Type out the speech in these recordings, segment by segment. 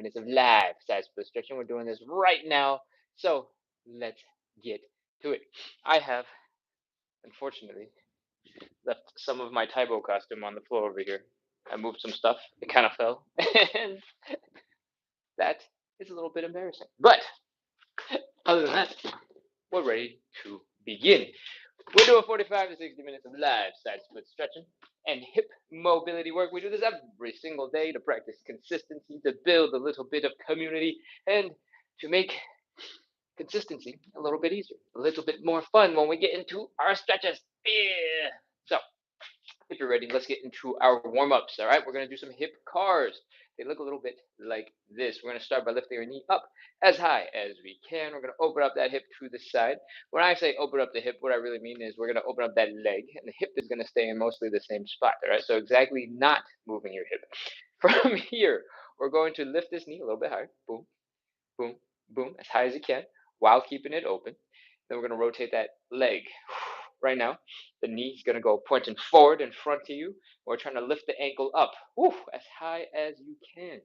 minutes of live side split stretching. We're doing this right now. So let's get to it. I have, unfortunately, left some of my Taibo costume on the floor over here. I moved some stuff. It kind of fell. And that is a little bit embarrassing. But other than that, we're ready to begin. We're doing 45 to 60 minutes of live side split stretching and hip mobility work. We do this every single day to practice consistency, to build a little bit of community, and to make consistency a little bit easier, a little bit more fun when we get into our stretches. Yeah. So, if you're ready, let's get into our warm ups. All right, we're going to do some hip cars. They look a little bit like this. We're going to start by lifting our knee up as high as we can. We're going to open up that hip to the side. When I say open up the hip, what I really mean is we're going to open up that leg, and the hip is going to stay in mostly the same spot. All right, so exactly not moving your hip. From here, we're going to lift this knee a little bit higher. Boom, boom, boom, as high as you can while keeping it open. Then we're going to rotate that leg. Right now, the knee is going to go pointing forward in front of you. We're trying to lift the ankle up as high as you can.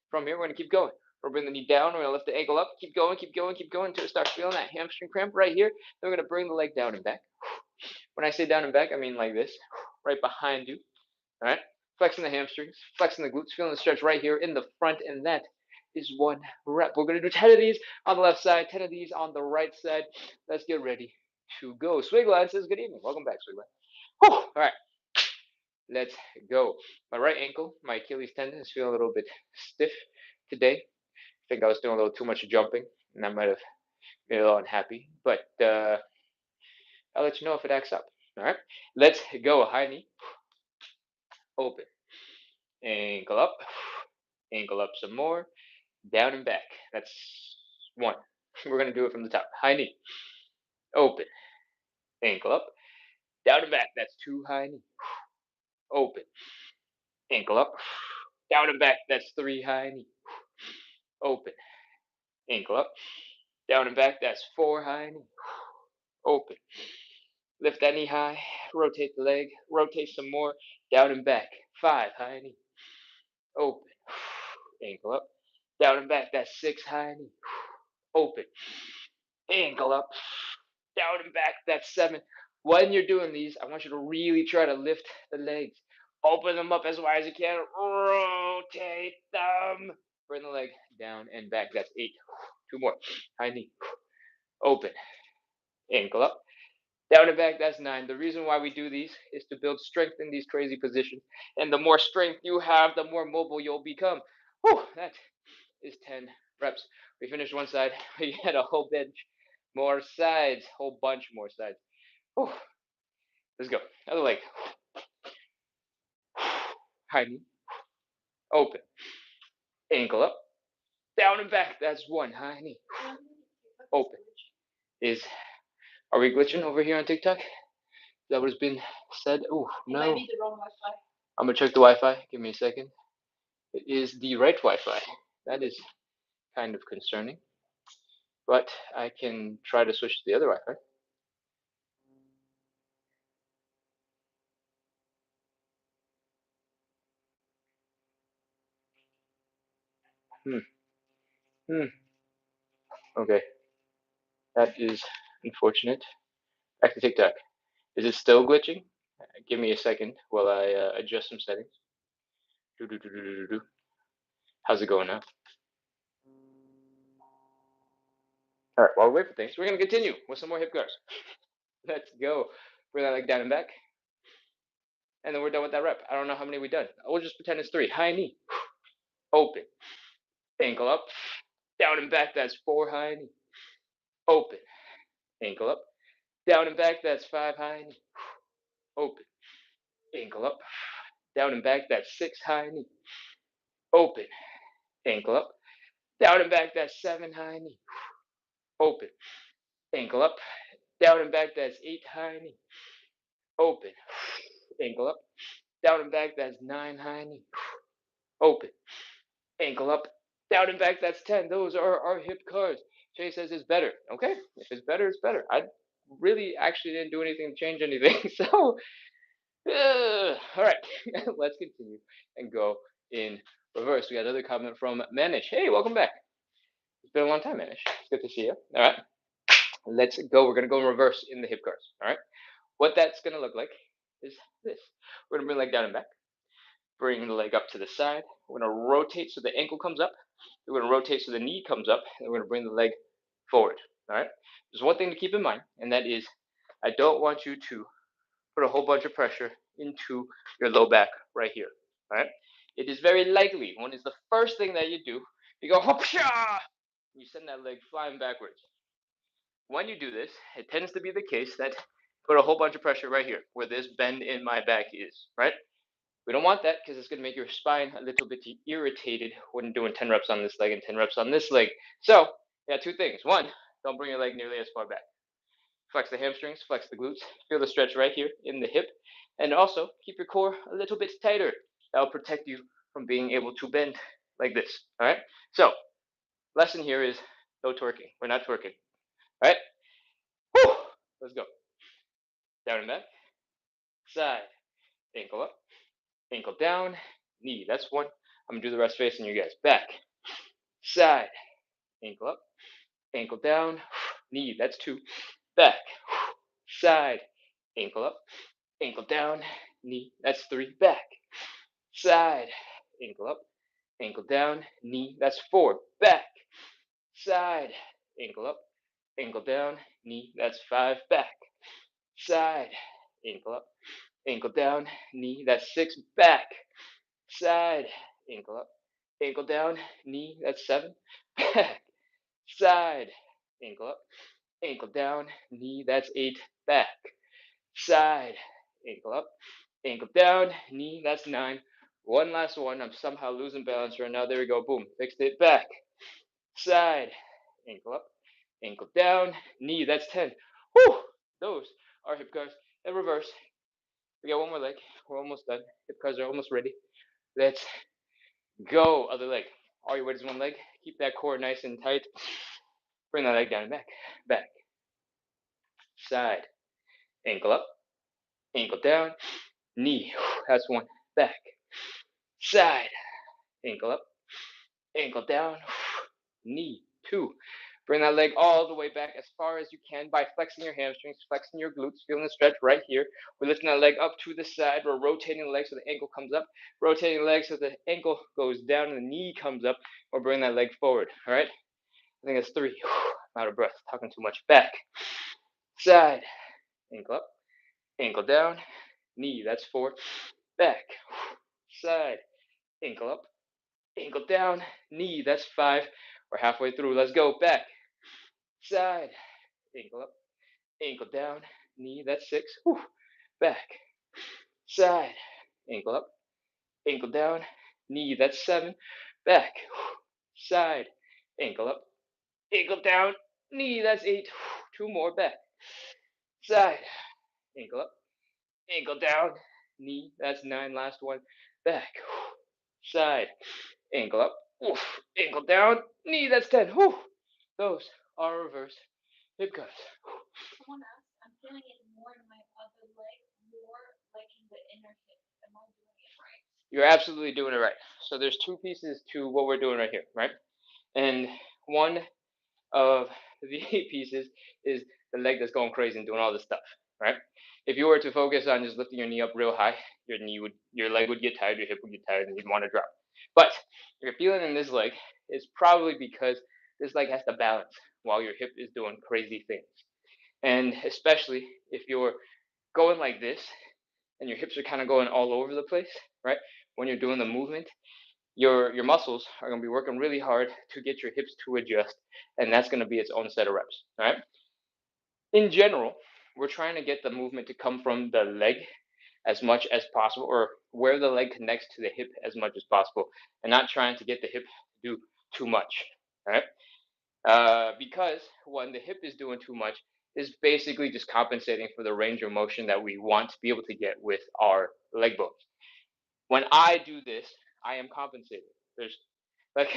From here, we're going to keep going. We'll bring the knee down. We're going to lift the ankle up. Keep going, keep going, keep going until we start feeling that hamstring cramp right here. Then we're going to bring the leg down and back. When I say down and back, I mean like this, right behind you. All right? Flexing the hamstrings, flexing the glutes, feeling the stretch right here in the front, and that is one rep. We're going to do 10 of these on the left side, 10 of these on the right side. Let's get ready to go. Swigline says, good evening. Welcome back, Swigline. All right, let's go. My right ankle, my Achilles tendon is feeling a little bit stiff today. I think I was doing a little too much jumping, and I might have made it a little unhappy, but I'll let you know if it acts up. All right, let's go. High knee, open, ankle up some more, down and back. That's one. We're going to do it from the top. High knee, open, ankle up, down and back. That's two high knee, open, ankle up, down and back. That's three high knee, open, ankle up, down and back. That's four high knee, open. Lift that knee high, rotate the leg, rotate some more, down and back. Five high knee, open, ankle up, down and back. That's six high knee, open, ankle up, down and back. That's seven. When you're doing these, I want you to really try to lift the legs. Open them up as wide as you can. Rotate them. Bring the leg down and back. That's eight. Two more. High knee. Open. Ankle up. Down and back. That's nine. The reason why we do these is to build strength in these crazy positions. And the more strength you have, the more mobile you'll become. That is 10 reps. We finished one side. We had a whole bench more sides, whole bunch more sides. Let's go. Other leg. High knee. Open. Ankle up. Down and back. That's one. High knee. Open. Are we glitching over here on TikTok? Is that what has been said? Oh, no. It might be the wrong Wi-Fi. I'm going to check the Wi-Fi. Give me a second. It is the right Wi-Fi. That is kind of concerning. But I can try to switch to the other Wi-Fi. Okay. That is unfortunate. Back to TikTok. Is it still glitching? Give me a second while I adjust some settings. How's it going now? All right, while we wait for things, we're going to continue with some more hip guards. Let's go. Bring that leg down and back. And then we're done with that rep. I don't know how many we've done. We'll just pretend it's three. High knee. Open. Ankle up. Down and back. That's four high knee. Open. Ankle up. Down and back. That's five high knee. Open. Ankle up. Down and back. That's six high knee. Open. Ankle up. Down and back. That's seven high knee. Open. Ankle up. Down and back. That's eight high knee. Open. Ankle up. Down and back. That's nine high knee. Open. Ankle up. Down and back. That's 10. Those are our hip cars. Jay says it's better. Okay. If it's better, it's better. I really actually didn't do anything to change anything. So, all right. Let's continue and go in Reverse. We got another comment from Manish. Hey, welcome back. It's been a long time, Manish. It's good to see you. All right, let's go. We're gonna go in reverse in the hip curls. All right. What that's gonna look like is this. We're gonna bring the leg down and back. Bring the leg up to the side. We're gonna rotate so the ankle comes up. We're gonna rotate so the knee comes up, and we're gonna bring the leg forward. All right. There's one thing to keep in mind, and that is, I don't want you to put a whole bunch of pressure into your low back right here. All right. It is very likely when it's the first thing that you do, you go hop you send that leg flying backwards. When you do this, it tends to be the case that put a whole bunch of pressure right here, where this bend in my back is, right? We don't want that because it's going to make your spine a little bit irritated when doing 10 reps on this leg and 10 reps on this leg. So, yeah, two things. One, don't bring your leg nearly as far back. Flex the hamstrings, flex the glutes, feel the stretch right here in the hip, and also keep your core a little bit tighter. That'll protect you from being able to bend like this. All right. So, lesson here is no twerking. We're not twerking. All right. Whew. Let's go. Down and back. Side. Ankle up. Ankle down. Knee. That's one. I'm gonna do the rest facing you guys. Back. Side. Ankle up. Ankle down. Knee. That's two. Back. Side. Ankle up. Ankle down. Knee. That's three. Back. Side. Ankle up. Ankle down. Knee. That's four. Back. Side. Ankle up. Ankle down. Knee. That's five. Back. Side. Ankle up. Ankle down. Knee. That's six. Back. Side. Ankle up. Ankle down. Knee. That's seven. Back. Side. Ankle up. Ankle down. Knee. That's eight. Back. Side. Ankle up. Ankle down. Knee. That's nine. One last one. I'm somehow losing balance right now. There we go. Boom. Fixed it. Back. Side. Ankle up. Ankle down. Knee. That's 10. Whew. Those are hip curls. And reverse. We got one more leg. We're almost done. Hip curls are almost ready. Let's go. Other leg. All your weight is one leg. Keep that core nice and tight. Bring that leg down and back. Back. Side. Ankle up. Ankle down. Knee. That's one. Back. Side. Ankle up. Ankle down. Knee. Two. Bring that leg all the way back as far as you can by flexing your hamstrings, flexing your glutes, feeling the stretch right here. We're lifting that leg up to the side. We're rotating the leg so the ankle comes up. Rotating the leg so the ankle goes down and the knee comes up. Or bring that leg forward. All right? I think that's three. I'm out of breath. Talking too much. Back. Side. Ankle up. Ankle down. Knee. That's four. Back. Side. Ankle up. Ankle down. Knee. That's five. We're halfway through. Let's go. Back. Side. Ankle up. Ankle down. Knee. That's six. Whew. Back. Side. Ankle up. Ankle down. Knee. That's seven. Back. Side. Ankle up. Ankle down. Knee. That's eight. Two more. Back. Side. Ankle up. Ankle down. Knee. That's nine. Last one. Back. Side. Ankle up. Oof. Ankle down. Knee. That's 10. Whew. Those are reverse hip cuts. Someone asked, I'm feeling it more in my other leg, more like in the inner hip. Am I doing it right? You're absolutely doing it right. So there's two pieces to what we're doing right here, right? And one of the pieces is the leg that's going crazy and doing all this stuff, right? If you were to focus on just lifting your knee up real high, your leg would get tired, your hip would get tired, and you'd want to drop. But if you're feeling in this leg, it's probably because this leg has to balance while your hip is doing crazy things. And especially if you're going like this and your hips are kind of going all over the place, right? When you're doing the movement, your muscles are going to be working really hard to get your hips to adjust, and that's going to be its own set of reps. All right. In general, we're trying to get the movement to come from the leg as much as possible, or where the leg connects to the hip as much as possible, and not trying to get the hip to do too much. All right. Because when the hip is doing too much, is basically just compensating for the range of motion that we want to be able to get with our leg bones. When I do this, I am compensating. There's like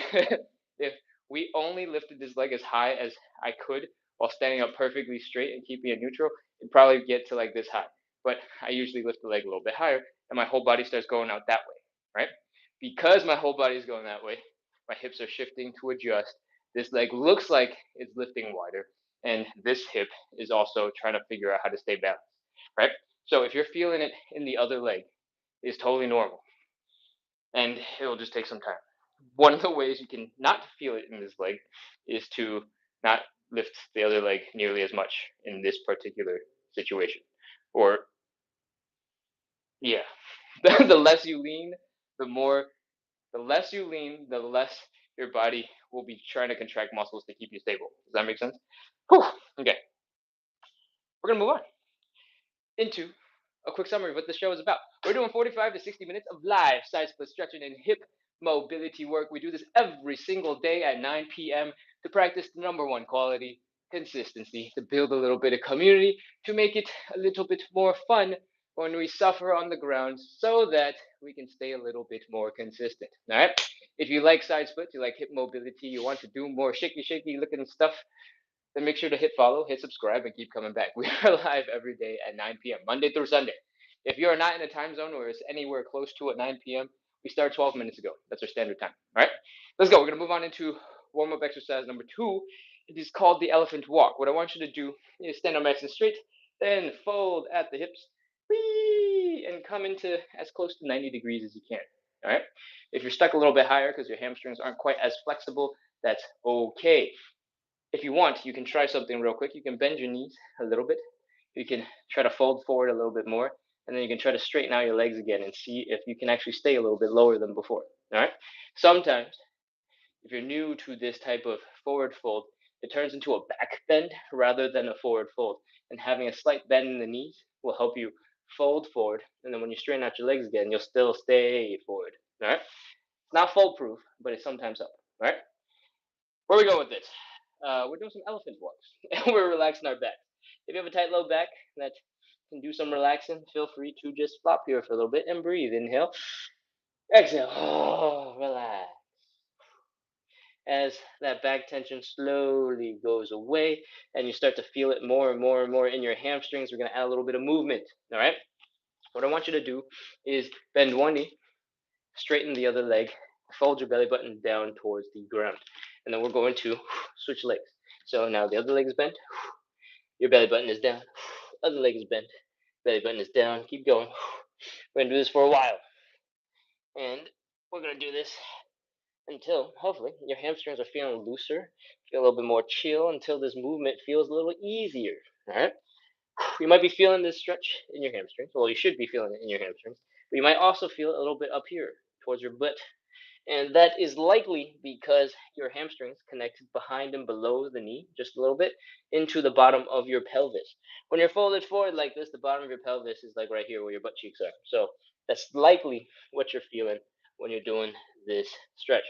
if we only lifted this leg as high as I could while standing up perfectly straight and keeping it neutral, it'd probably get to like this high. But I usually lift the leg a little bit higher, and my whole body starts going out that way, right? Because my whole body is going that way, my hips are shifting to adjust. This leg looks like it's lifting wider, and this hip is also trying to figure out how to stay balanced, right? So if you're feeling it in the other leg, it's totally normal, and it'll just take some time. One of the ways you can not feel it in this leg is to not lift the other leg nearly as much in this particular situation. Or, yeah, the less you lean, the more, the less you lean, the less your body will be trying to contract muscles to keep you stable. Does that make sense? Whew. Okay, we're gonna move on into a quick summary of what the show is about. We're doing 45 to 60 minutes of live side split stretching and hip mobility work. We do this every single day at 9 p.m. to practice the number one quality, consistency, to build a little bit of community, to make it a little bit more fun when we suffer on the ground so that we can stay a little bit more consistent. All right? If you like side splits, you like hip mobility, you want to do more shaky looking stuff, then make sure to hit follow, hit subscribe, and keep coming back. We are live every day at 9 p.m., Monday through Sunday. If you are not in a time zone where it's anywhere close to at 9 p.m., we start 12 minutes ago. That's our standard time. All right, let's go. We're going to move on into warm up exercise number 2. It is called the elephant walk. What I want you to do is stand up nice and straight, then fold at the hips, whee, and come into as close to 90 degrees as you can. All right. If you're stuck a little bit higher because your hamstrings aren't quite as flexible, that's okay. If you want, you can try something real quick. You can bend your knees a little bit. You can try to fold forward a little bit more, and then you can try to straighten out your legs again and see if you can actually stay a little bit lower than before. All right. Sometimes, if you're new to this type of forward fold, it turns into a back bend rather than a forward fold. And having a slight bend in the knees will help you fold forward. And then when you straighten out your legs again, you'll still stay forward. All right. It's not foolproof, but it sometimes helps. All right. Where we go with this? We're doing some elephant walks, and we're relaxing our back. If you have a tight low back that can do some relaxing, feel free to just flop here for a little bit and breathe. Inhale, exhale, relax. As that back tension slowly goes away and you start to feel it more and more and more in your hamstrings, we're going to add a little bit of movement. All right. What I want you to do is bend one knee, straighten the other leg, fold your belly button down towards the ground. And then we're going to switch legs. So now the other leg is bent, your belly button is down, other leg is bent, belly button is down. Keep going. We're going to do this for a while. And we're going to do this until hopefully your hamstrings are feeling looser, feel a little bit more chill until this movement feels a little easier. All right. You might be feeling this stretch in your hamstrings. Well, you should be feeling it in your hamstrings, but you might also feel it a little bit up here towards your butt. And that is likely because your hamstrings connected behind and below the knee, just a little bit, into the bottom of your pelvis. When you're folded forward like this, the bottom of your pelvis is like right here where your butt cheeks are. So that's likely what you're feeling when you're doing this stretch.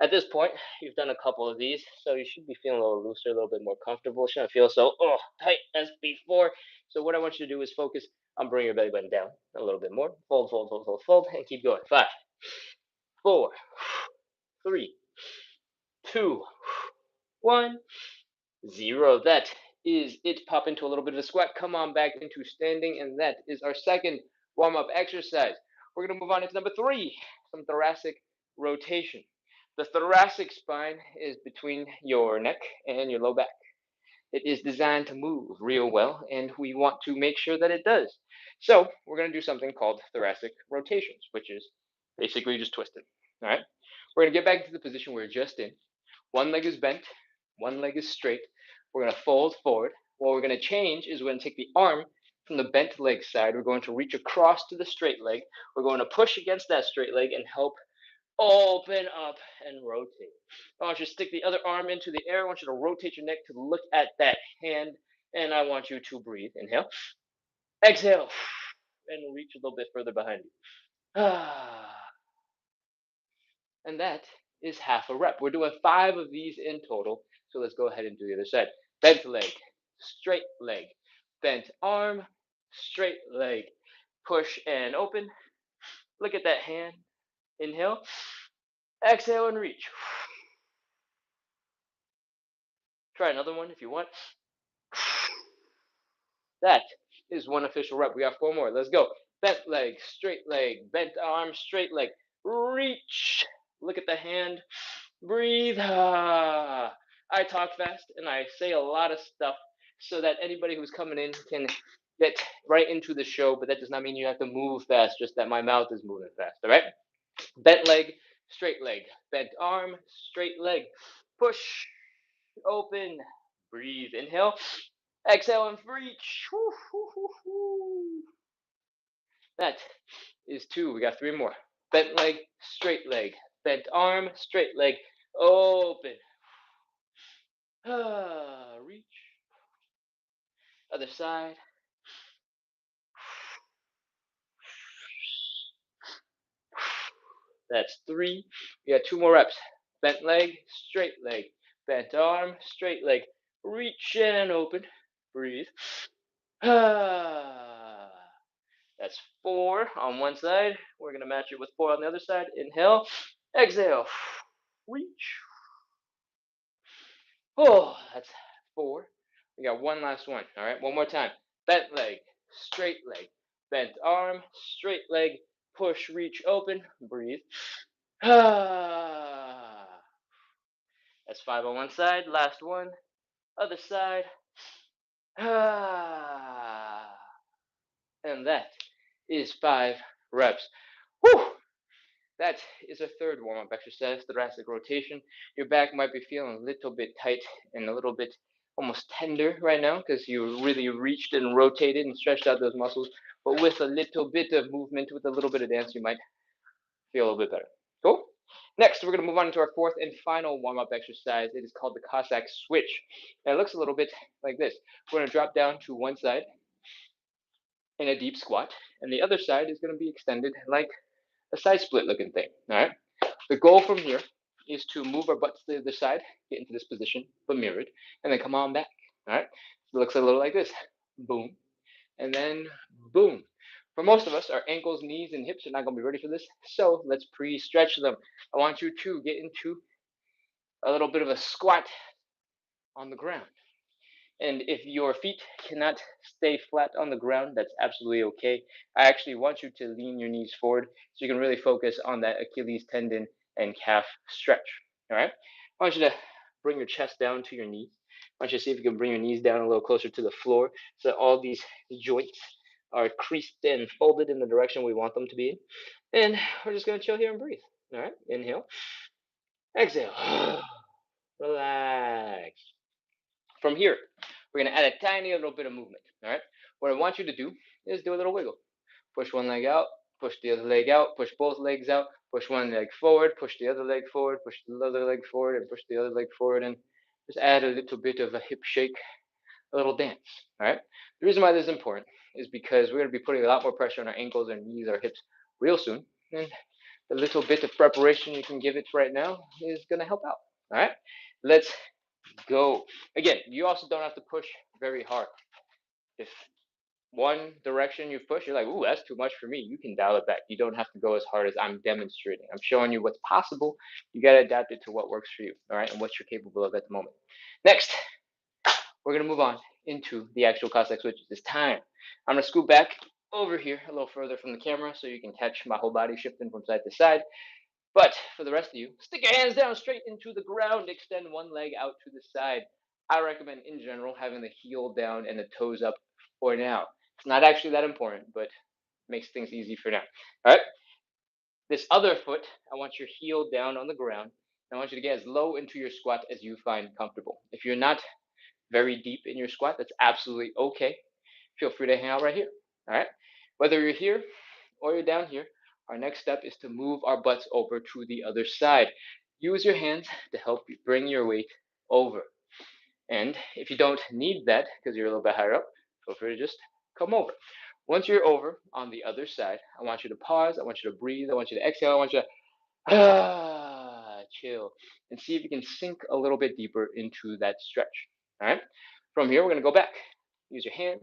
At this point, you've done a couple of these, so you should be feeling a little looser, a little bit more comfortable. Shouldn't feel so tight as before. So what I want you to do is focus on bringing your belly button down a little bit more. Fold, and keep going. 5, 4, 3, 2, 1, 0. That is it. Pop into a little bit of a squat. Come on back into standing, and that is our second warm-up exercise. We're going to move on into number 3, some thoracic rotation. The thoracic spine is between your neck and your low back. It is designed to move real well, and we want to make sure that it does. So we're going to do something called thoracic rotations, which is basically just twisting. All right. We're going to get back to the position we're just in. One leg is bent, one leg is straight. We're going to fold forward. What we're going to change is we're going to take the arm from the bent leg side. We're going to reach across to the straight leg. We're going to push against that straight leg and help open up and rotate. I want you to stick the other arm into the air. I want you to rotate your neck to look at that hand. And I want you to breathe. Inhale, exhale, and reach a little bit further behind you. And that is half a rep. We're doing 5 of these in total. So let's go ahead and do the other side. Bent leg, straight leg, bent arm, straight leg. Push and open. Look at that hand. Inhale, exhale, and reach. Try another one if you want. That is one official rep. We got 4 more. Let's go. Bent leg, bent arm, straight leg. reach. Look at the hand. Breathe. I talk fast and I say a lot of stuff so that anybody who's coming in can get right into the show, but that does not mean you have to move fast, just that my mouth is moving fast. All right? Bent leg, straight leg. Bent arm, straight leg. Push, open, breathe. Inhale, exhale, and reach. That is two. We got three more. Bent leg, straight leg. Bent arm, straight leg. Open. Reach. Other side. That's three. We got two more reps. Bent leg, straight leg. Bent arm, straight leg. Reach and open. Breathe. That's four on one side. We're going to match it with four on the other side. Inhale. Exhale. Reach. Oh, that's four. We got one last one. All right, one more time. Bent leg, straight leg, bent arm, straight leg, push, reach, open, breathe. Ah, that's five on one side. Last one, other side. Ah, and that is five reps. Whew. That is a third warm-up exercise, thoracic rotation. Your back might be feeling a little bit tight and a little bit almost tender right now because you really reached and rotated and stretched out those muscles. But with a little bit of movement, with a little bit of dance, you might feel a little bit better. Cool? Next, we're going to move on to our fourth and final warm-up exercise. It is called the Cossack switch. And it looks a little bit like this. We're going to drop down to one side in a deep squat, and the other side is going to be extended like a side split looking thing. All right. The goal from here is to move our butts to the other side, get into this position, but mirrored, and then come on back. All right. So it looks a little like this. Boom. And then boom. For most of us, our ankles, knees, and hips are not going to be ready for this. So let's pre-stretch them. I want you to get into a little bit of a squat on the ground. And if your feet cannot stay flat on the ground, that's absolutely okay. I actually want you to lean your knees forward so you can really focus on that Achilles tendon and calf stretch. All right. I want you to bring your chest down to your knees. I want you to see if you can bring your knees down a little closer to the floor so that all these joints are creased and folded in the direction we want them to be. And we're just going to chill here and breathe. All right. Inhale. Exhale. Relax. From here, we're going to add a tiny little bit of movement. All right. What I want you to do is do a little wiggle. Push one leg out, push the other leg out, push both legs out, push one leg forward, push the other leg forward, push the other leg forward, and push the other leg forward, and just add a little bit of a hip shake, a little dance. All right. The reason why this is important is because we're going to be putting a lot more pressure on our ankles, our knees, our hips real soon, and the little bit of preparation you can give it right now is going to help out. All right. Let's go. Again, you also don't have to push very hard. If one direction you push, you're like, ooh, that's too much for me, you can dial it back. You don't have to go as hard as I'm demonstrating. I'm showing you what's possible. You got to adapt it to what works for you, all right, and what you're capable of at the moment. Next, we're going to move on into the actual Cossack switches. It's time. I'm going to scoot back over here a little further from the camera so you can catch my whole body shifting from side to side. But for the rest of you, stick your hands down straight into the ground. Extend one leg out to the side. I recommend, in general, having the heel down and the toes up for now. It's not actually that important, but makes things easy for now. All right? This other foot, I want your heel down on the ground. I want you to get as low into your squat as you find comfortable. If you're not very deep in your squat, that's absolutely okay. Feel free to hang out right here. All right? Whether you're here or you're down here, our next step is to move our butts over to the other side. Use your hands to help you bring your weight over. And if you don't need that because you're a little bit higher up, feel free to just come over. Once you're over on the other side, I want you to pause. I want you to breathe. I want you to exhale. I want you to chill and see if you can sink a little bit deeper into that stretch. All right. From here, we're going to go back. Use your hands.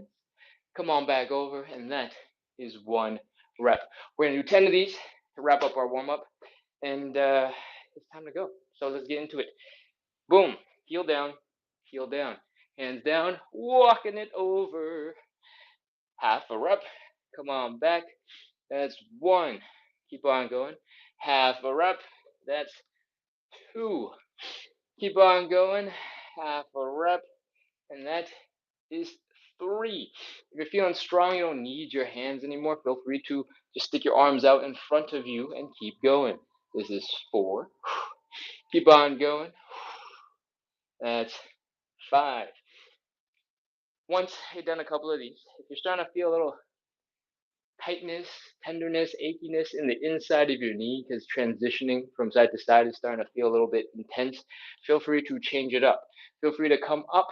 Come on back over, and that is one rep. We're going to do 10 of these to wrap up our warm up, and it's time to go. So let's get into it. Boom. Heel down, hands down, walking it over. Half a rep. Come on back. That's one. Keep on going. Half a rep. That's 2. Keep on going. Half a rep. And that is 3. If you're feeling strong, you don't need your hands anymore. Feel free to just stick your arms out in front of you and keep going. This is 4. Keep on going. That's 5. Once you've done a couple of these, if you're starting to feel a little tightness, tenderness, achiness in the inside of your knee because transitioning from side to side is starting to feel a little bit intense, feel free to change it up. Feel free to come up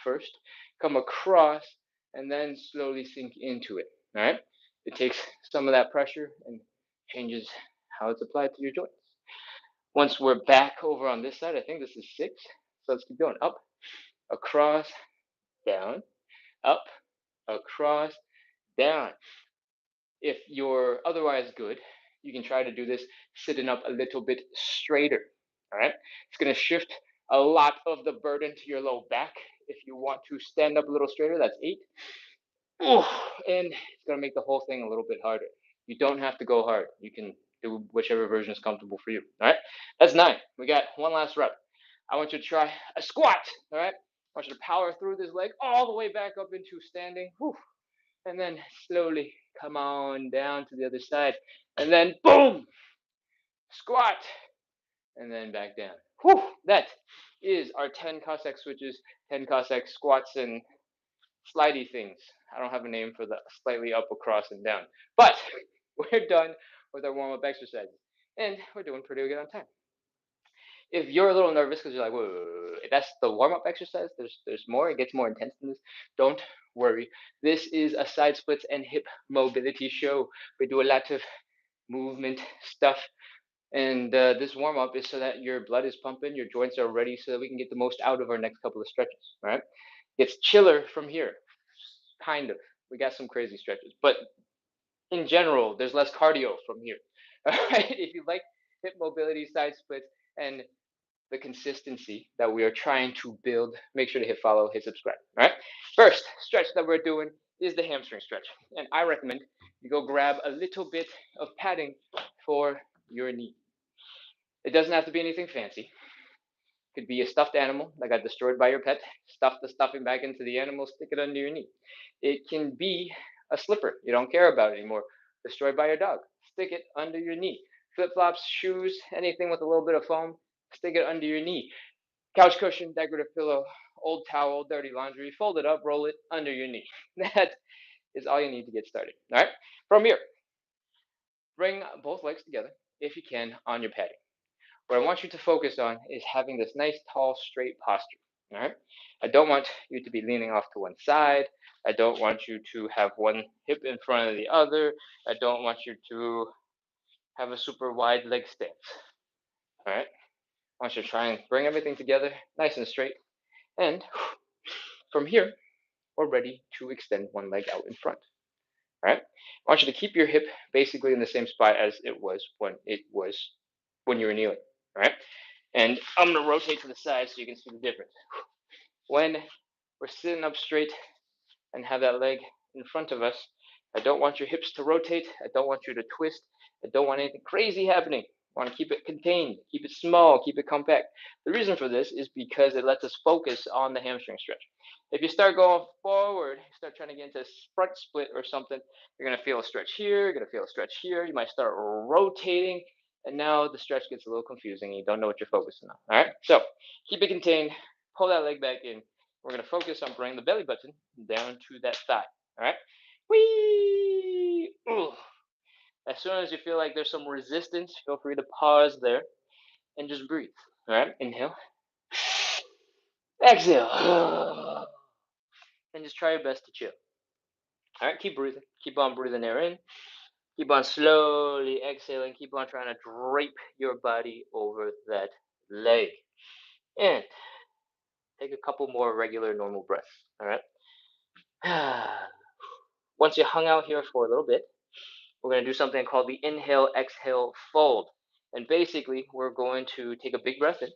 first, come across, and then slowly sink into it. All right? It takes some of that pressure and changes how it's applied to your joints. Once we're back over on this side, I think this is 6. So let's keep going. Up, across, down, up, across, down. If you're otherwise good, you can try to do this sitting up a little bit straighter. All right. It's going to shift a lot of the burden to your low back. If you want to stand up a little straighter, that's 8. Ooh, and it's going to make the whole thing a little bit harder. You don't have to go hard. You can do whichever version is comfortable for you. All right. That's 9. We got one last rep. I want you to try a squat. All right. I want you to power through this leg all the way back up into standing. Whew, and then slowly come on down to the other side, and then boom, squat, and then back down. Whew, that is our 10 Cossack switches, 10 Cossack squats and slidey things. I don't have a name for the slightly up, across, and down. But we're done with our warm-up exercises, and we're doing pretty good on time. If you're a little nervous because you're like, whoa, that's the warm-up exercise, there's more, it gets more intense than this, don't worry. This is a side splits and hip mobility show. We do a lot of movement stuff, and this warm-up is so that your blood is pumping, your joints are ready, so that we can get the most out of our next couple of stretches. All right, it's chiller from here, kind of. We got some crazy stretches, but in general, there's less cardio from here. All right, if you like hip mobility, side splits, and the consistency that we are trying to build, make sure to hit follow, hit subscribe. All right. First stretch that we're doing is the hamstring stretch. And I recommend you go grab a little bit of padding for your knee. It doesn't have to be anything fancy. It could be a stuffed animal that got destroyed by your pet. Stuff the stuffing back into the animal, stick it under your knee. It can be a slipper you don't care about anymore, destroyed by your dog. Stick it under your knee. Flip flops, shoes, anything with a little bit of foam, stick it under your knee. Couch cushion, decorative pillow, old towel, dirty laundry, fold it up, roll it under your knee. That is all you need to get started. All right. From here, bring both legs together if you can on your padding. What I want you to focus on is having this nice, tall, straight posture. All right. I don't want you to be leaning off to one side. I don't want you to have one hip in front of the other. I don't want you to have a super wide leg stance. All right. I want you to try and bring everything together nice and straight. And from here, we're ready to extend one leg out in front. All right. I want you to keep your hip basically in the same spot as it was when you were kneeling. All right. And I'm gonna rotate to the side so you can see the difference. When we're sitting up straight and have that leg in front of us, I don't want your hips to rotate. I don't want you to twist. I don't want anything crazy happening. I want to keep it contained, keep it small, keep it compact. The reason for this is because it lets us focus on the hamstring stretch. If you start going forward, you start trying to get into a front split or something, you're going to feel a stretch here, you're going to feel a stretch here. You might start rotating, and now the stretch gets a little confusing and you don't know what you're focusing on. All right, so keep it contained, pull that leg back in. We're going to focus on bringing the belly button down to that thigh. All right, whee! Ooh. As soon as you feel like there's some resistance, feel free to pause there and just breathe. All right, inhale, exhale, and just try your best to chill. All right, keep breathing. Keep on breathing air in. Keep on slowly exhaling. Keep on trying to drape your body over that leg. And take a couple more regular, normal breaths. All right. Once you hung out here for a little bit, we're going to do something called the inhale, exhale, fold. And basically, we're going to take a big breath in.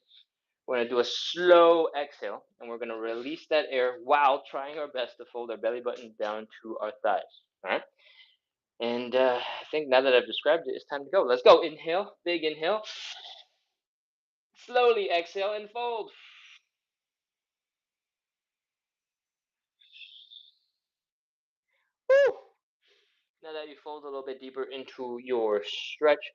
We're going to do a slow exhale, and we're going to release that air while trying our best to fold our belly button down to our thighs. All right. And I think now that I've described it, it's time to go. Let's go. Inhale, big inhale. Slowly exhale and fold. Woo! Now that you fold a little bit deeper into your stretch,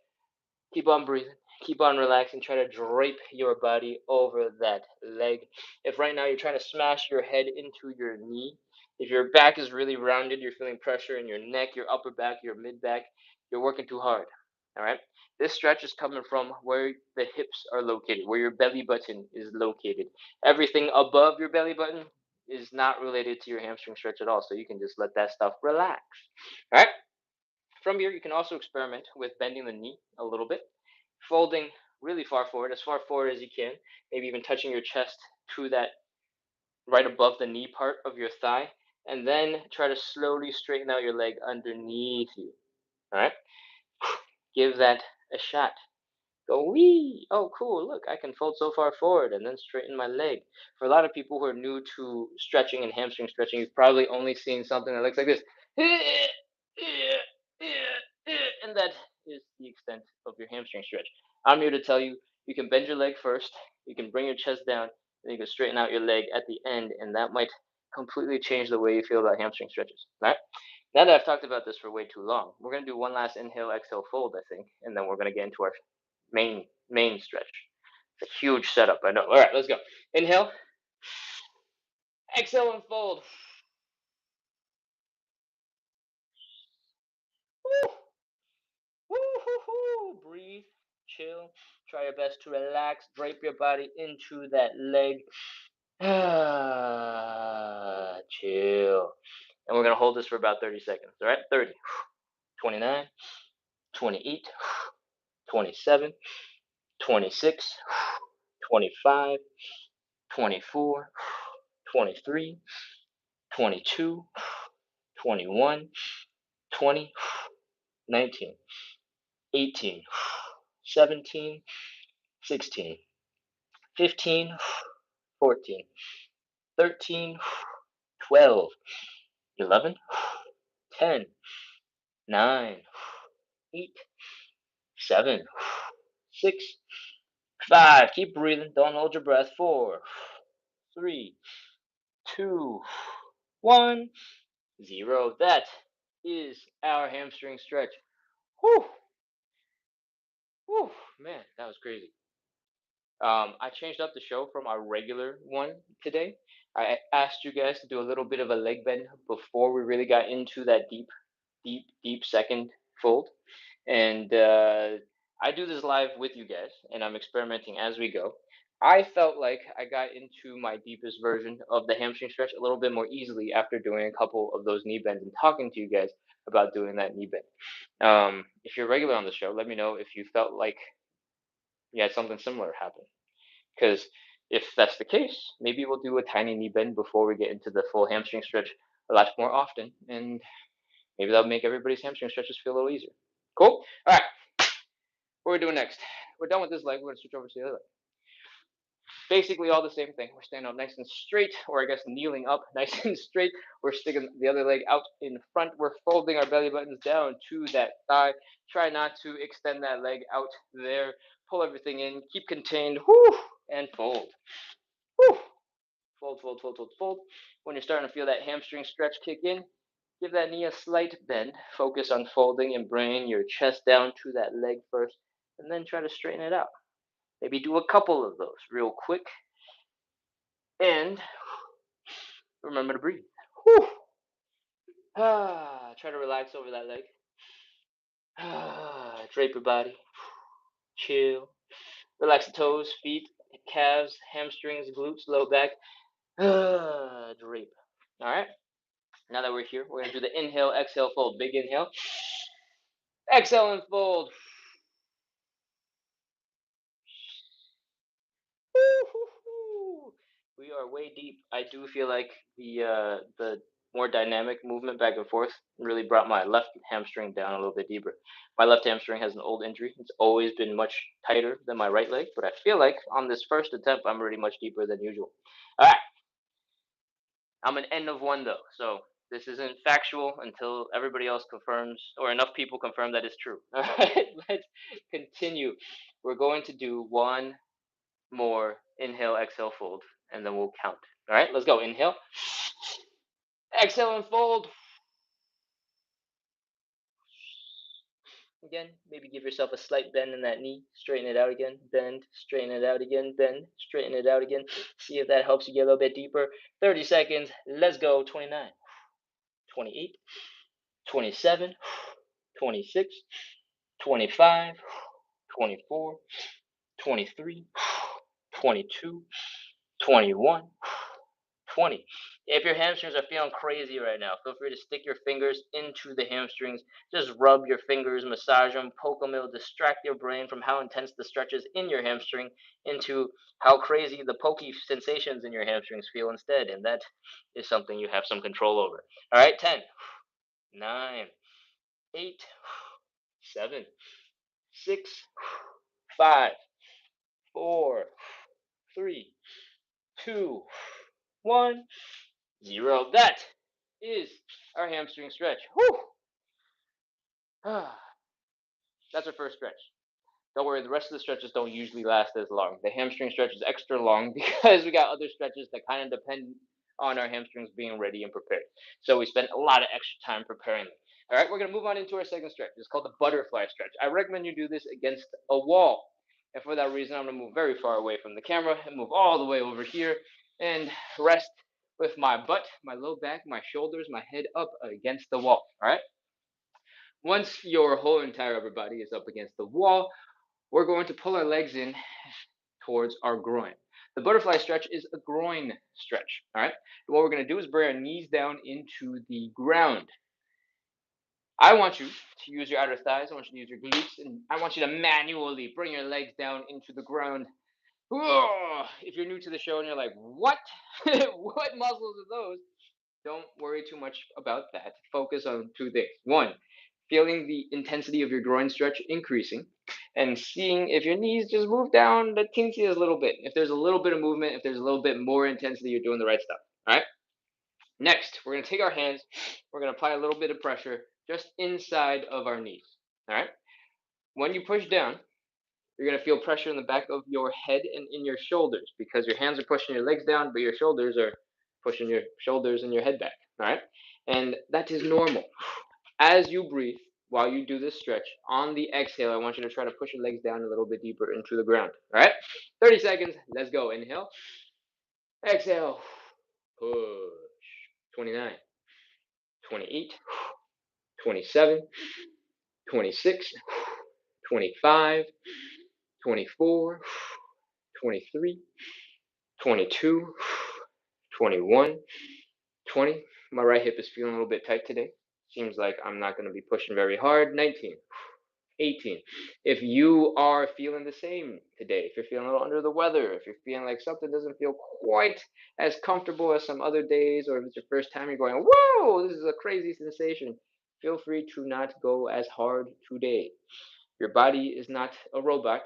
keep on breathing, keep on relaxing, try to drape your body over that leg. If right now you're trying to smash your head into your knee, if your back is really rounded, you're feeling pressure in your neck, your upper back, your mid back, you're working too hard. All right? This stretch is coming from where the hips are located, where your belly button is located. Everything above your belly button is not related to your hamstring stretch at all, so you can just let that stuff relax. All right? From here, you can also experiment with bending the knee a little bit, folding really far forward as you can, maybe even touching your chest to that right above the knee part of your thigh, and then try to slowly straighten out your leg underneath you. All right? Give that a shot. Go wee! Oh, cool! Look, I can fold so far forward and then straighten my leg. For a lot of people who are new to stretching and hamstring stretching, you've probably only seen something that looks like this, and that is the extent of your hamstring stretch. I'm here to tell you, you can bend your leg first, you can bring your chest down, and you can straighten out your leg at the end, and that might completely change the way you feel about hamstring stretches. All right? Now that I've talked about this for way too long, we're gonna do one last inhale, exhale, fold, I think, and then we're gonna get into our main stretch. It's a huge setup, I know. All right, let's go. Inhale, exhale, and fold. Woo, woo. Breathe, chill. Try your best to relax. Drape your body into that leg. Chill. And we're gonna hold this for about 30 seconds. All right, 30, 29, 28, 27, 26, 25, 24, 23, 22, 21, 20, 19, 18, 17, 16, 15, 14, 13, 12, 11, 10, 9, 8, 7, 6, 5. Keep breathing. Don't hold your breath. 4, 3, 2, 1, 0. That is our hamstring stretch. Whew. Whew. Man, that was crazy. I changed up the show from our regular one today. I asked you guys to do a little bit of a leg bend before we really got into that deep second fold. And I do this live with you guys, and I'm experimenting as we go. I felt like I got into my deepest version of the hamstring stretch a little bit more easily after doing a couple of those knee bends and talking to you guys about doing that knee bend. If you're regular on the show, let me know if you felt like you had something similar happen. Because if that's the case, maybe we'll do a tiny knee bend before we get into the full hamstring stretch a lot more often, and maybe that'll make everybody's hamstring stretches feel a little easier. Cool? All right, what are we doing next? We're done with this leg. We're going to switch over to the other leg. Basically, all the same thing. We're standing up nice and straight, or I guess kneeling up nice and straight. We're sticking the other leg out in front. We're folding our belly buttons down to that thigh. Try not to extend that leg out there. Pull everything in. Keep contained. Whoo, and fold. Whoo. Fold, fold, fold, fold, fold. When you're starting to feel that hamstring stretch kick in, give that knee a slight bend. Focus on folding and bringing your chest down to that leg first, and then try to straighten it out. Maybe do a couple of those real quick, and remember to breathe. Whew. Try to relax over that leg. Drape your body. Chill. Relax the toes, feet, calves, hamstrings, glutes, low back. Drape. All right. Now that we're here, we're going to do the inhale, exhale, fold. Big inhale. Exhale and fold. We are way deep. I do feel like the more dynamic movement back and forth really brought my left hamstring down a little bit deeper. My left hamstring has an old injury. It's always been much tighter than my right leg, but I feel like on this first attempt, I'm already much deeper than usual. All right. I'm an end of one though, so This isn't factual until everybody else confirms, or enough people confirm that it's true. All right, let's continue. We're going to do one more inhale, exhale, fold, and then we'll count. All right, let's go. Inhale, exhale, and fold. Again, maybe give yourself a slight bend in that knee. Straighten it out again. Bend, straighten it out again. Bend, straighten it out again. See if that helps you get a little bit deeper. 30 seconds. Let's go. 29, 28, 27, 26, 25, 24, 23, 22, 21, 20. If your hamstrings are feeling crazy right now, feel free to stick your fingers into the hamstrings. Just rub your fingers, massage them, poke them. It'll distract your brain from how intense the stretch is in your hamstring into how crazy the pokey sensations in your hamstrings feel instead. And that is something you have some control over. All right, 10, 9, 8, 7, 6, 5, 4, 3, 2, 1, 0. That is our hamstring stretch. Whew. That's our first stretch. Don't worry, the rest of the stretches don't usually last as long. The hamstring stretch is extra long because we got other stretches that kind of depend on our hamstrings being ready and prepared. So we spend a lot of extra time preparing them. All right, we're going to move on into our second stretch. It's called the butterfly stretch. I recommend you do this against a wall. And for that reason, I'm going to move very far away from the camera and move all the way over here and rest with my butt, my low back, my shoulders, my head up against the wall. All right. Once your whole entire upper body is up against the wall, we're going to pull our legs in towards our groin. The butterfly stretch is a groin stretch. All right. And what we're going to do is bring our knees down into the ground. I want you to use your outer thighs. I want you to use your glutes, and I want you to manually bring your legs down into the ground. If you're new to the show and you're like, what? What muscles are those? Don't worry too much about that. Focus on two things. One, feeling the intensity of your groin stretch increasing, and seeing if your knees just move down the teensiest little bit. If there's a little bit of movement, if there's a little bit more intensity, you're doing the right stuff. All right. Next, we're going to take our hands. We're going to apply a little bit of pressure just inside of our knees. All right. When you push down, you're going to feel pressure in the back of your head and in your shoulders because your hands are pushing your legs down, but your shoulders are pushing your shoulders and your head back. All right. And that is normal. As you breathe, while you do this stretch, on the exhale, I want you to try to push your legs down a little bit deeper into the ground. All right. 30 seconds. Let's go. Inhale. Exhale. Push. 29, 28, 27, 26, 25, 24, 23, 22, 21, 20. My right hip is feeling a little bit tight today. Seems like I'm not going to be pushing very hard. 19, 18. If you are feeling the same today, if you're feeling a little under the weather, if you're feeling like something doesn't feel quite as comfortable as some other days, or if it's your first time, you're going, whoa, this is a crazy sensation, feel free to not go as hard today. Your body is not a robot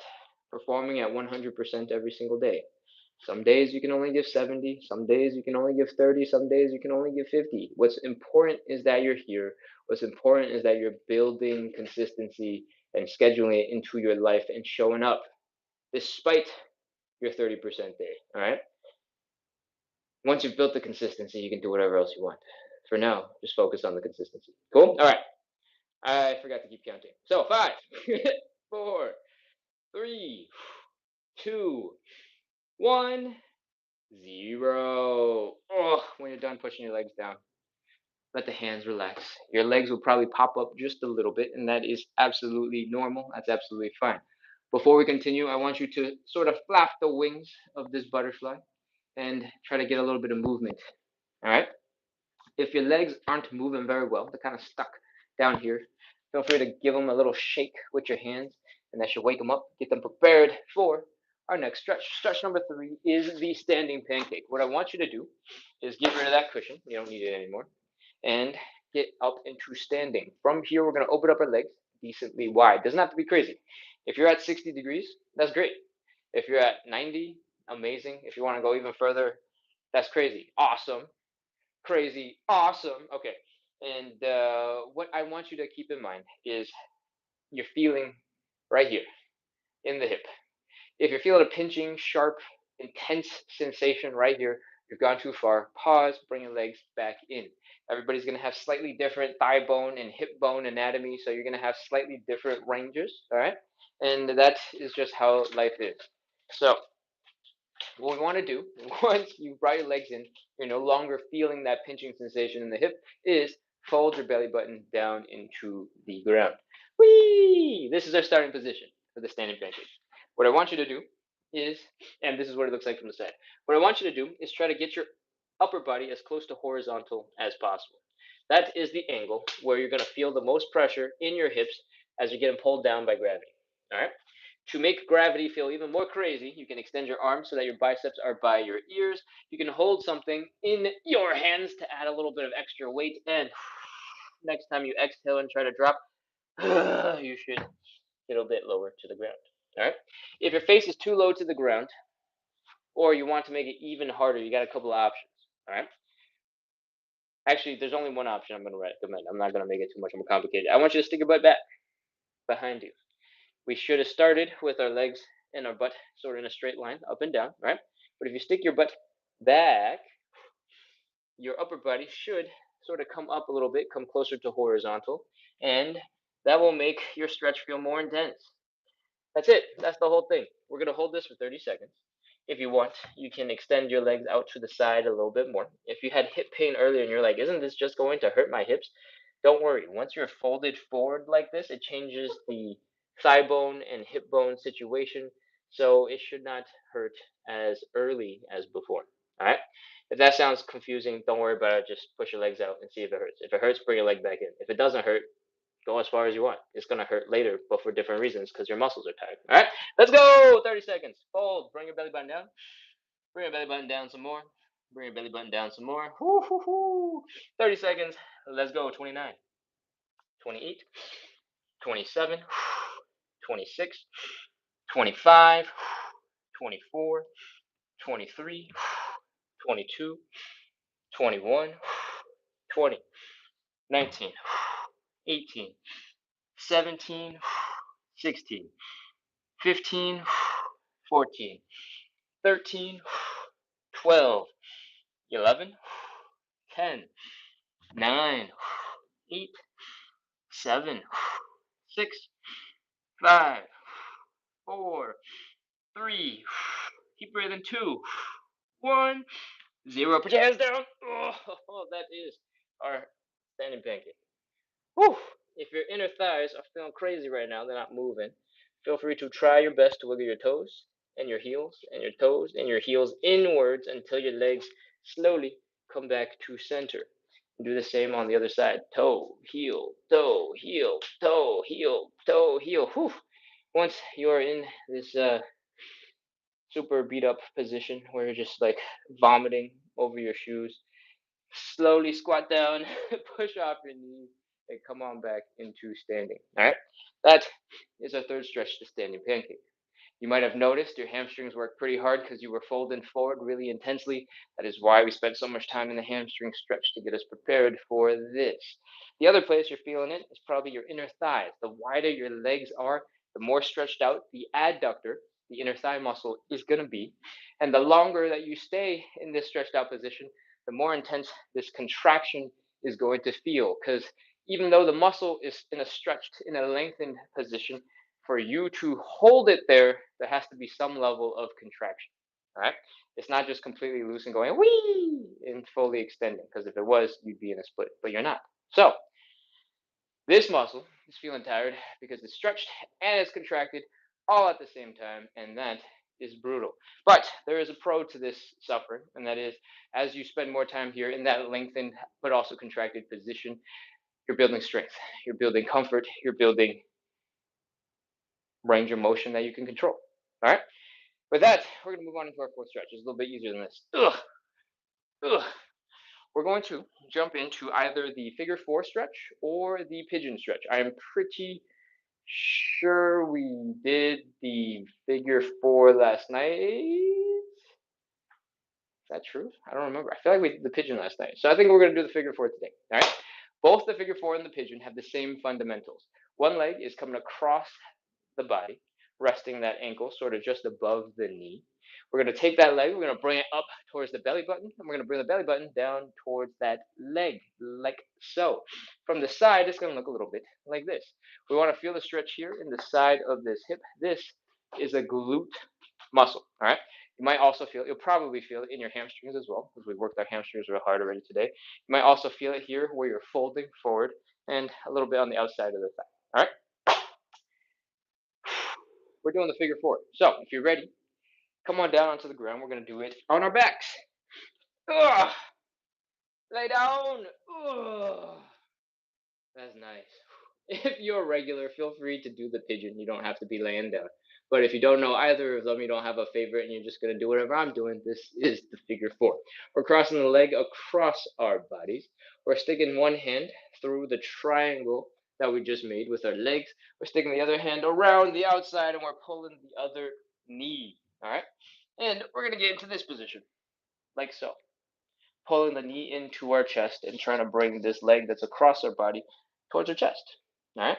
performing at 100% every single day. Some days you can only give 70, some days you can only give 30, some days you can only give 50. What's important is that you're here. What's important is that you're building consistency and scheduling it into your life and showing up despite your 30% day. All right. Once you've built the consistency, you can do whatever else you want. For now, just focus on the consistency. Cool. All right. I forgot to keep counting. So 5, 4, 3, 2, 1, 0. Oh, when you're done pushing your legs down, let the hands relax. Your legs will probably pop up just a little bit, and that is absolutely normal. That's absolutely fine. Before we continue, I want you to sort of flap the wings of this butterfly and try to get a little bit of movement. All right? If your legs aren't moving very well, they're kind of stuck down here, feel free to give them a little shake with your hands, and that should wake them up, get them prepared for our next stretch. Stretch number 3 is the standing pancake. What I want you to do is get rid of that cushion. You don't need it anymore. And get up into standing. From here, we're going to open up our legs decently wide. Doesn't have to be crazy. If you're at 60 degrees, that's great. If you're at 90, amazing. If you want to go even further, that's crazy. Awesome. crazy, awesome. Okay. And what I want you to keep in mind is you're feeling right here in the hip. If you're feeling a pinching, sharp, intense sensation right here, you've gone too far. Pause, bring your legs back in. Everybody's going to have slightly different thigh bone and hip bone anatomy, so you're going to have slightly different ranges, all right? And that is just how life is. So, what we want to do, once you brought your legs in, you're no longer feeling that pinching sensation in the hip, is fold your belly button down into the ground. Whee! This is our starting position for the standing pancake. What I want you to do is, and this is what it looks like from the side. What I want you to do is try to get your upper body as close to horizontal as possible. That is the angle where you're going to feel the most pressure in your hips as you're getting pulled down by gravity. All right? To make gravity feel even more crazy, you can extend your arms so that your biceps are by your ears. You can hold something in your hands to add a little bit of extra weight. And next time you exhale and try to drop, you should get a bit lower to the ground. All right. If your face is too low to the ground, or you want to make it even harder, you got a couple of options. All right. Actually, there's only one option I'm going to recommend. I'm not going to make it too much more complicated. I want you to stick your butt back behind you. We should have started with our legs and our butt sort of in a straight line, up and down, right? But if you stick your butt back, your upper body should sort of come up a little bit, come closer to horizontal, and that will make your stretch feel more intense. That's it. That's the whole thing. We're going to hold this for 30 seconds. If you want, you can extend your legs out to the side a little bit more. If you had hip pain earlier and you're like, isn't this just going to hurt my hips? Don't worry. Once you're folded forward like this, it changes the thigh bone and hip bone situation. So it should not hurt as early as before. All right. If that sounds confusing, don't worry about it. Just push your legs out and see if it hurts. If it hurts, bring your leg back in. If it doesn't hurt, go as far as you want. It's gonna hurt later, but for different reasons because your muscles are tired. All right, let's go. 30 seconds. Fold. Bring your belly button down. Bring your belly button down some more. Bring your belly button down some more. Woo, woo, woo. 30 seconds. Let's go. 29, 28, 27, 26, 25, 24, 23, 22, 21, 20, 19, 18, 17, 16, 15, 14, 13, 12, 11, 10, 9, 8, 7, 6, 5, 4, 3, keep breathing, 2, 1, 0. Put your hands down. Oh, that is our standing pancake. Whew. If your inner thighs are feeling crazy right now, they're not moving, feel free to try your best to wiggle your toes and your heels and your toes and your heels inwards until your legs slowly come back to center. Do the same on the other side. Toe, heel, toe, heel, toe, heel, toe, heel. Whew. Once you're in this super beat up position where you're just like vomiting over your shoes, slowly squat down, push off your knees, and come on back into standing. All right, that is our third stretch to standing pancake. You might have noticed your hamstrings work pretty hard because you were folding forward really intensely. That is why we spent so much time in the hamstring stretch to get us prepared for this. The other place you're feeling it is probably your inner thighs. The wider your legs are, the more stretched out the adductor, the inner thigh muscle, is going to be. And the longer that you stay in this stretched out position, the more intense this contraction is going to feel. Because even though the muscle is in a stretched, in a lengthened position, for you to hold it there, there has to be some level of contraction. All right. It's not just completely loose and going wee and fully extending, because if it was, you'd be in a split, but you're not. So this muscle is feeling tired because it's stretched and it's contracted all at the same time, and that is brutal. But there is a pro to this suffering, and that is as you spend more time here in that lengthened but also contracted position, you're building strength, you're building comfort, you're building range of motion that you can control. All right. With that, we're going to move on into our fourth stretch. It's a little bit easier than this. Ugh. Ugh. We're going to jump into either the figure four stretch or the pigeon stretch. I am pretty sure we did the figure four last night. that true? I don't remember. I feel like we did the pigeon last night. So I think we're going to do the figure four today. All right. Both the figure four and the pigeon have the same fundamentals. One leg is coming across the body, resting that ankle sort of just above the knee. We're going to take that leg, we're going to bring it up towards the belly button, and we're going to bring the belly button down towards that leg, like so. From the side, it's going to look a little bit like this. We want to feel the stretch here in the side of this hip. This is a glute muscle, all right? You might also feel, you'll probably feel it in your hamstrings as well, because we worked our hamstrings real hard already today. You might also feel it here where you're folding forward and a little bit on the outside of the thigh, all right? We're doing the figure four. So if you're ready, come on down onto the ground. We're going to do it on our backs. Ugh. Lay down. Ugh. That's nice. If you're a regular, feel free to do the pigeon. You don't have to be laying down. But if you don't know either of them, you don't have a favorite, and you're just going to do whatever I'm doing, this is the figure four. We're crossing the leg across our bodies. We're sticking one hand through the triangle that we just made with our legs. We're sticking the other hand around the outside, and we're pulling the other knee. All right? And we're going to get into this position, like so. Pulling the knee into our chest and trying to bring this leg that's across our body towards our chest. All right?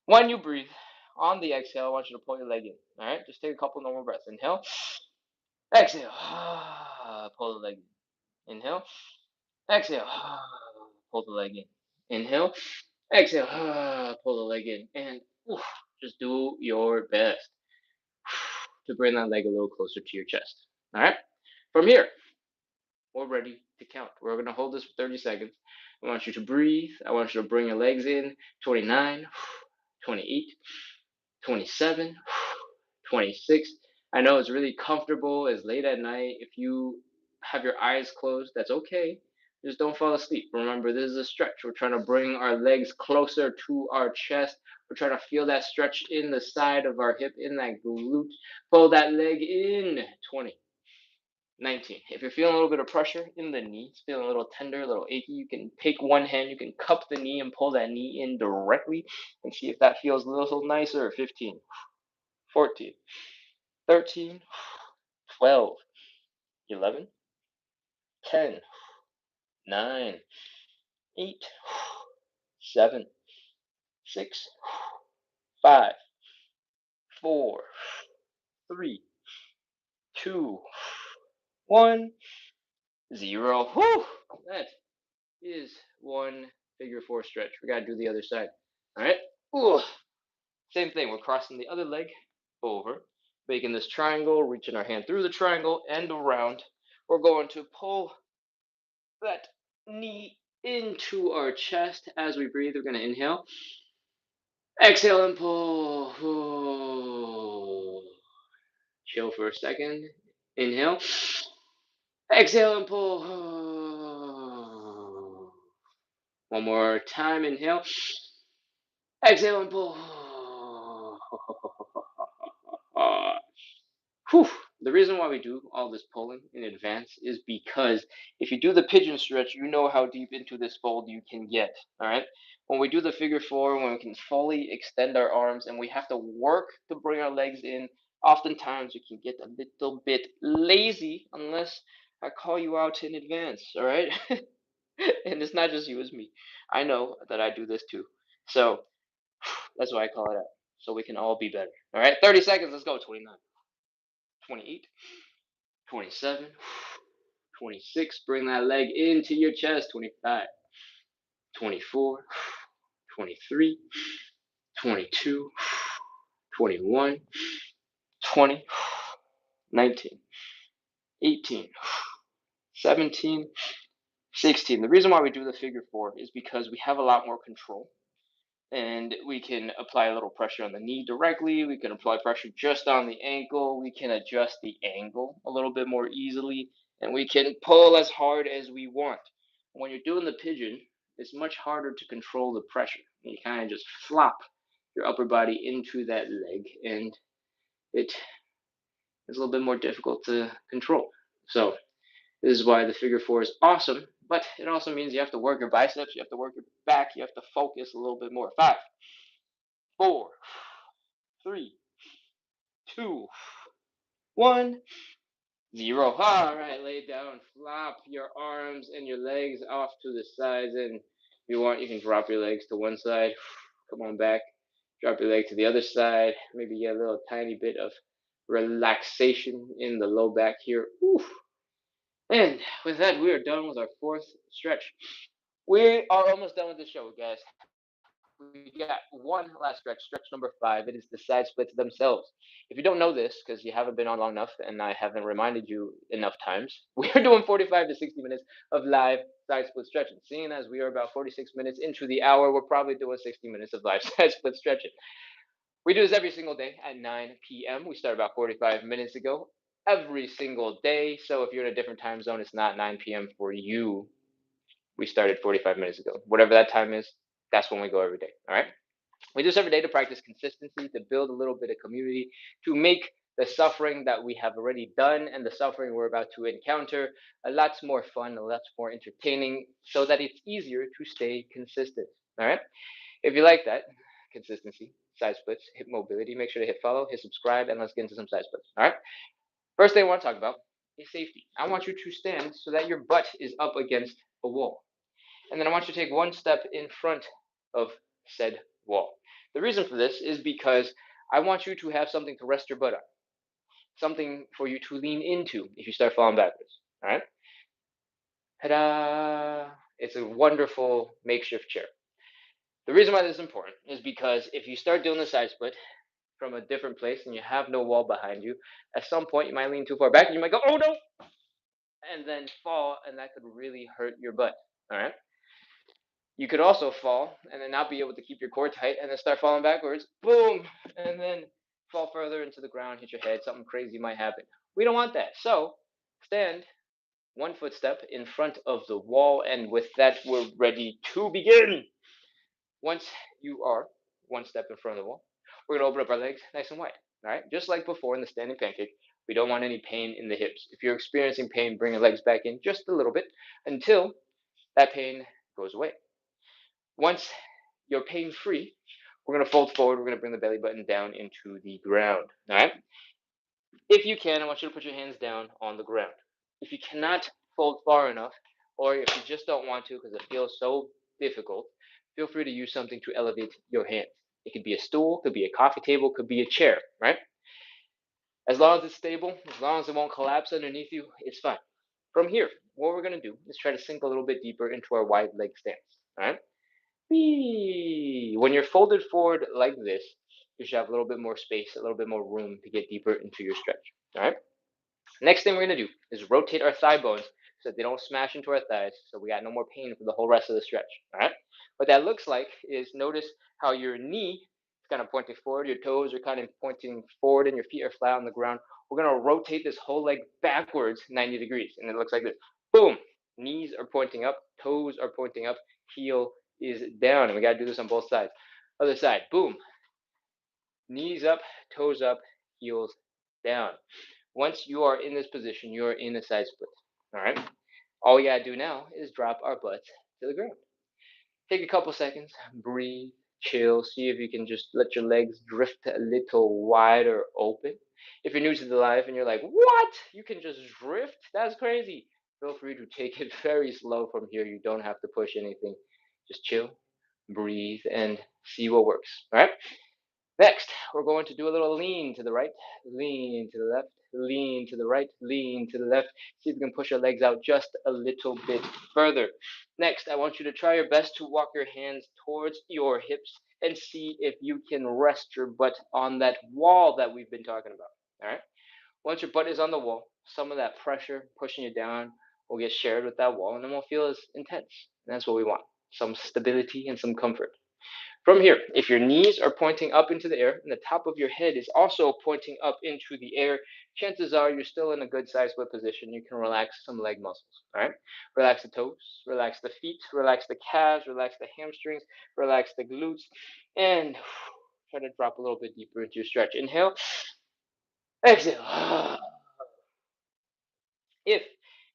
When you breathe, on the exhale, I want you to pull your leg in. All right? Just take a couple normal breaths. Inhale. Exhale. Pull the leg in. Inhale. Exhale. Pull the leg in. Inhale. Exhale. Pull the leg in. And just do your best to bring that leg a little closer to your chest. All right? From here, we're ready to count. We're going to hold this for 30 seconds. I want you to breathe. I want you to bring your legs in. 29, 28, 27, 26. I know it's really comfortable. It's late at night. If you have your eyes closed, that's okay. Just don't fall asleep. Remember, this is a stretch. We're trying to bring our legs closer to our chest. We're trying to feel that stretch in the side of our hip, in that glute. Pull that leg in. 20, 19. If you're feeling a little bit of pressure in the knee, it's feeling a little tender, a little achy, you can take one hand, you can cup the knee and pull that knee in directly and see if that feels a little nicer. 15, 14, 13, 12, 11, 10, 9, 8, 7, 6, 5, 4, 3, 2, 1, 0. Whew! That is one figure four stretch. We got to do the other side. All right? Ooh. Same thing. We're crossing the other leg over, making this triangle, reaching our hand through the triangle and around. We're going to pull that knee into our chest as we breathe. We're going to inhale, exhale, and pull. Ooh. Chill for a second. Inhale, exhale, and pull. Ooh. One more time. Inhale, exhale, and pull. Whew. The reason why we do all this pulling in advance is because if you do the pigeon stretch, you know how deep into this fold you can get. All right. When we do the figure four, when we can fully extend our arms and we have to work to bring our legs in, oftentimes we can get a little bit lazy unless I call you out in advance. All right. And it's not just you, it's me. I know that I do this too. So that's why I call it out. So we can all be better. All right. 30 seconds. Let's go. 29. 28, 27, 26. Bring that leg into your chest. 25, 24, 23, 22, 21, 20, 19, 18, 17, 16. The reason why we do the figure four is because we have a lot more control and we can apply a little pressure on the knee directly. We can apply pressure just on the ankle. We can adjust the angle a little bit more easily, and we can pull as hard as we want. When you're doing the pigeon, it's much harder to control the pressure. You kind of just flop your upper body into that leg, and it is a little bit more difficult to control. So this is why the figure four is awesome, but it also means you have to work your biceps, you have to work your back, you have to focus a little bit more. 5, 4, 3, 2, 1, Zero. All right, lay down. Flop your arms and your legs off to the sides. And if you want, you can drop your legs to one side. Come on back. Drop your leg to the other side. Maybe get a little tiny bit of relaxation in the low back here. Oof. And with that, we are done with our fourth stretch. We are almost done with the show, guys. We got one last stretch, stretch number 5. It is the side splits themselves. If you don't know this, because you haven't been on long enough and I haven't reminded you enough times, we are doing 45 to 60 minutes of live side split stretching. Seeing as we are about 46 minutes into the hour, we're probably doing 60 minutes of live side split stretching. We do this every single day at 9 p.m. We started about 45 minutes ago. Every single day. So if you're in a different time zone, it's not 9 p.m. for you. We started 45 minutes ago. Whatever that time is, that's when we go every day. All right. We do this every day to practice consistency, to build a little bit of community, to make the suffering that we have already done and the suffering we're about to encounter a lot more fun, a lot more entertaining, so that it's easier to stay consistent. All right. If you like that consistency, side splits, hip mobility, make sure to hit follow, hit subscribe, and let's get into some side splits. All right. First thing I want to talk about is safety. I want you to stand so that your butt is up against a wall. And then I want you to take one step in front of said wall. The reason for this is because I want you to have something to rest your butt on, something for you to lean into if you start falling backwards. All right? Ta-da! It's a wonderful makeshift chair. The reason why this is important is because if you start doing the side split from a different place and you have no wall behind you, at some point you might lean too far back and you might go, oh no, and then fall, and that could really hurt your butt. All right? You could also fall and then not be able to keep your core tight and then start falling backwards. Boom! And then fall further into the ground, hit your head. Something crazy might happen. We don't want that. So stand one footstep in front of the wall. And with that, we're ready to begin. Once you are one step in front of the wall, we're going to open up our legs nice and wide. All right? Just like before in the standing pancake, we don't want any pain in the hips. If you're experiencing pain, bring your legs back in just a little bit until that pain goes away. Once you're pain free, we're going to fold forward. We're going to bring the belly button down into the ground. All right. If you can, I want you to put your hands down on the ground. If you cannot fold far enough, or if you just don't want to because it feels so difficult, feel free to use something to elevate your hands. It could be a stool, could be a coffee table, could be a chair, right? As long as it's stable, as long as it won't collapse underneath you, it's fine. From here, what we're going to do is try to sink a little bit deeper into our wide leg stance. All right. When you're folded forward like this, you should have a little bit more space, a little bit more room to get deeper into your stretch. All right. Next thing we're going to do is rotate our thigh bones so that they don't smash into our thighs, so we got no more pain for the whole rest of the stretch. All right. What that looks like is notice how your knee is kind of pointing forward, your toes are kind of pointing forward, and your feet are flat on the ground. We're going to rotate this whole leg backwards 90 degrees, and it looks like this. Boom. Knees are pointing up, toes are pointing up, heel is down, and we got to do this on both sides. Other side. Boom. Knees up, toes up, heels down. Once you are in this position, you are in a side split. All right. All we gotta do now is drop our butts to the ground. Take a couple seconds, breathe, chill, see if you can just let your legs drift a little wider open. If you're new to the life and you're like, what? You can just drift? That's crazy. Feel free to take it very slow from here. You don't have to push anything. Just chill, breathe, and see what works. All right. Next, we're going to do a little lean to the right, lean to the left, lean to the right, lean to the left. See if you can push your legs out just a little bit further. Next, I want you to try your best to walk your hands towards your hips and see if you can rest your butt on that wall that we've been talking about. All right? Once your butt is on the wall, some of that pressure pushing you down will get shared with that wall and it won't feel as intense. And that's what we want, some stability and some comfort. From here, if your knees are pointing up into the air and the top of your head is also pointing up into the air, chances are you're still in a good side split position. You can relax some leg muscles. All right. Relax the toes, relax the feet, relax the calves, relax the hamstrings, relax the glutes, and try to drop a little bit deeper into your stretch. Inhale, exhale. If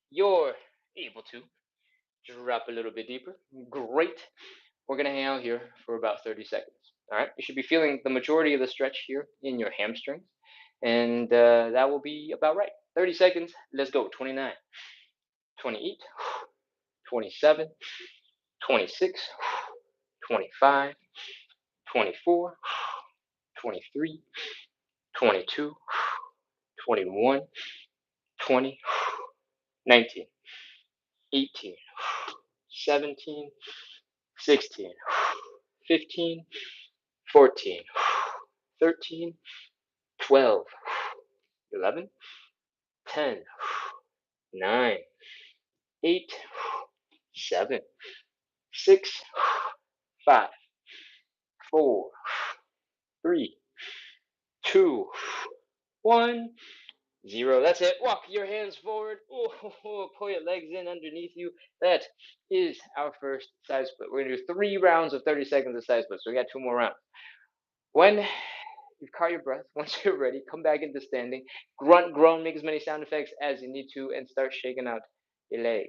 you're able to, drop a little bit deeper. Great. We're going to hang out here for about 30 seconds. All right. You should be feeling the majority of the stretch here in your hamstrings. And that will be about right. 30 seconds. Let's go. 29, 28, 27, 26, 25, 24, 23, 22, 21, 20, 19, 18, 17, 16, 15, 14, 13, 12, 11, 10, 9, 8, 7, 6, 5, 4, 3, 2, 1, 0. That's it. Walk your hands forward. Oh, pull your legs in underneath you. That is our first side split. We're going to do 3 rounds of 30 seconds of side split. So we got 2 more rounds. When you've caught your breath, once you're ready, come back into standing. Grunt, groan, make as many sound effects as you need to, and start shaking out your leg.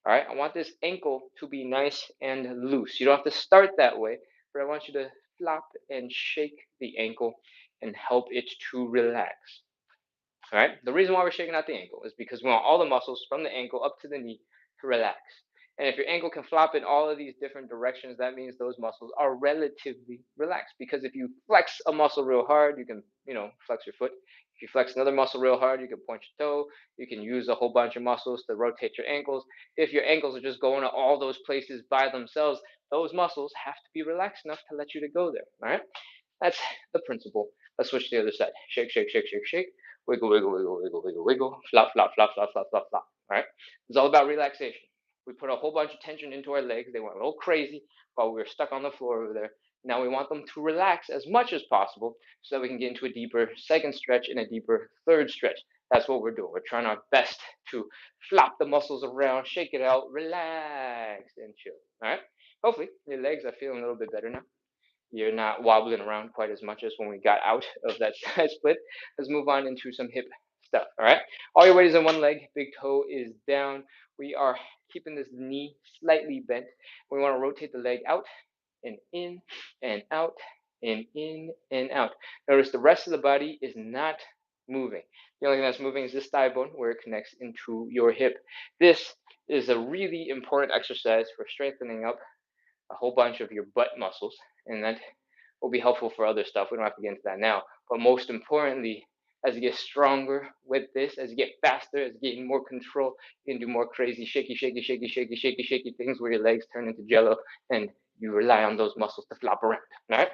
All right, I want this ankle to be nice and loose. You don't have to start that way, but I want you to flop and shake the ankle and help it to relax. All right. The reason why we're shaking out the ankle is because we want all the muscles from the ankle up to the knee to relax. And if your ankle can flop in all of these different directions, that means those muscles are relatively relaxed. Because if you flex a muscle real hard, you can, flex your foot. If you flex another muscle real hard, you can point your toe. You can use a whole bunch of muscles to rotate your ankles. If your ankles are just going to all those places by themselves, those muscles have to be relaxed enough to let you to go there. All right. That's the principle. Let's switch to the other side. Shake, shake, shake, shake, shake. Wiggle, wiggle, wiggle, wiggle, wiggle, wiggle. Flop, flop, flop, flop, flop, flop, flop. All right? It's all about relaxation. We put a whole bunch of tension into our legs. They went a little crazy while we were stuck on the floor over there. Now we want them to relax as much as possible so that we can get into a deeper second stretch and a deeper third stretch. That's what we're doing. We're trying our best to flop the muscles around, shake it out, relax, and chill. All right? Hopefully, your legs are feeling a little bit better now. You're not wobbling around quite as much as when we got out of that side split. Let's move on into some hip stuff. All right. All your weight is on one leg. Big toe is down. We are keeping this knee slightly bent. We want to rotate the leg out and in and out and in and out. Notice the rest of the body is not moving. The only thing that's moving is this thigh bone where it connects into your hip. This is a really important exercise for strengthening up a whole bunch of your butt muscles, and that will be helpful for other stuff. We don't have to get into that now. But most importantly, as you get stronger with this, as you get faster, as you get more control, you can do more crazy shaky, shaky, shaky, shaky, shaky, shaky things where your legs turn into jello and you rely on those muscles to flop around. All right?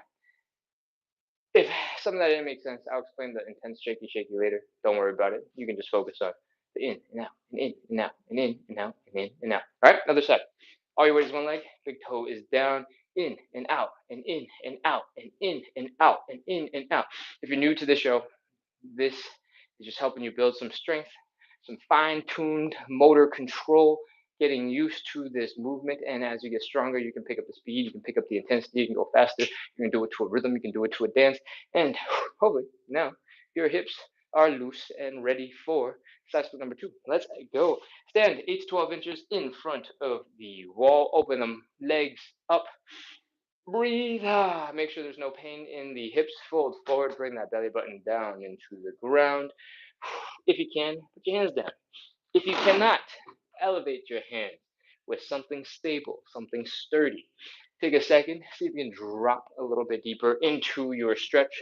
If some of that didn't make sense, I'll explain the intense shaky, shaky later. Don't worry about it. You can just focus on the in and out, and in and out, and in and out, and in and out. All right? Other side. All your weight is one leg. Big toe is down, in and out, and in and out, and in and out, and in and out. If you're new to this show, this is just helping you build some strength, some fine-tuned motor control, getting used to this movement. And as you get stronger, you can pick up the speed, you can pick up the intensity, you can go faster, you can do it to a rhythm, you can do it to a dance. And hopefully now your hips are loose and ready for side split number 2. Let's go. Stand 8 to 12 inches in front of the wall. Open them legs up. Breathe. Make sure there's no pain in the hips. Fold forward. Bring that belly button down into the ground. If you can, put your hands down. If you cannot, elevate your hands with something stable, something sturdy. Take a second. See if you can drop a little bit deeper into your stretch.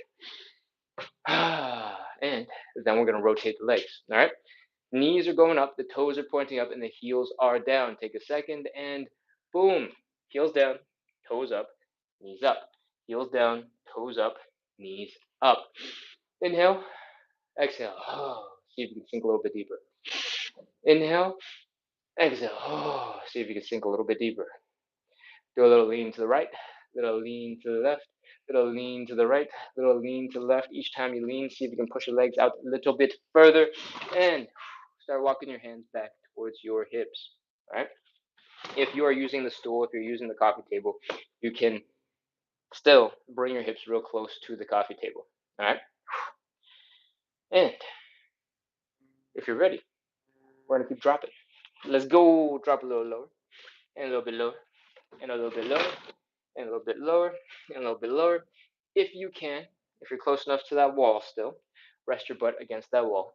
And then we're going to rotate the legs. All right. Knees are going up, the toes are pointing up, and the heels are down. Take a second and boom. Heels down, toes up, knees up. Heels down, toes up, knees up. Inhale, exhale. See if you can sink a little bit deeper. Inhale, exhale. See if you can sink a little bit deeper. Do a little lean to the right, little lean to the left, little lean to the right, little lean to the left. Each time you lean, see if you can push your legs out a little bit further and start walking your hands back towards your hips. All right. If you are using the stool, if you're using the coffee table, you can still bring your hips real close to the coffee table. All right. And if you're ready, we're going to keep dropping. Let's go. Drop a little lower, and a little bit lower, and a little bit lower, and a little bit lower, and a little bit lower. If you can, if you're close enough to that wall still, rest your butt against that wall.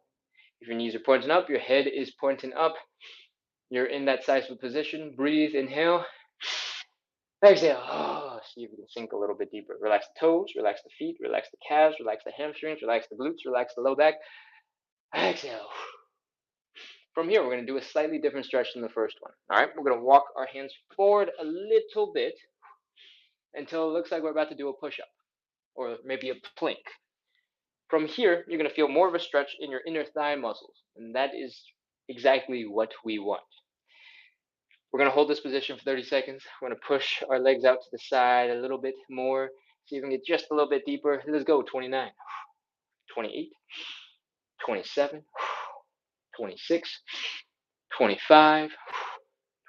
If your knees are pointing up, your head is pointing up. You're in that side split position. Breathe, inhale. Exhale. Oh, see if you can sink a little bit deeper. Relax the toes, relax the feet, relax the calves, relax the hamstrings, relax the glutes, relax the low back. Exhale. From here, we're going to do a slightly different stretch than the first one. All right, we're going to walk our hands forward a little bit until it looks like we're about to do a push up or maybe a plank. From here, you're going to feel more of a stretch in your inner thigh muscles, and that is exactly what we want. We're going to hold this position for 30 seconds. We're going to push our legs out to the side a little bit more. See if we can get just a little bit deeper. Let's go. 29, 28, 27, 26, 25,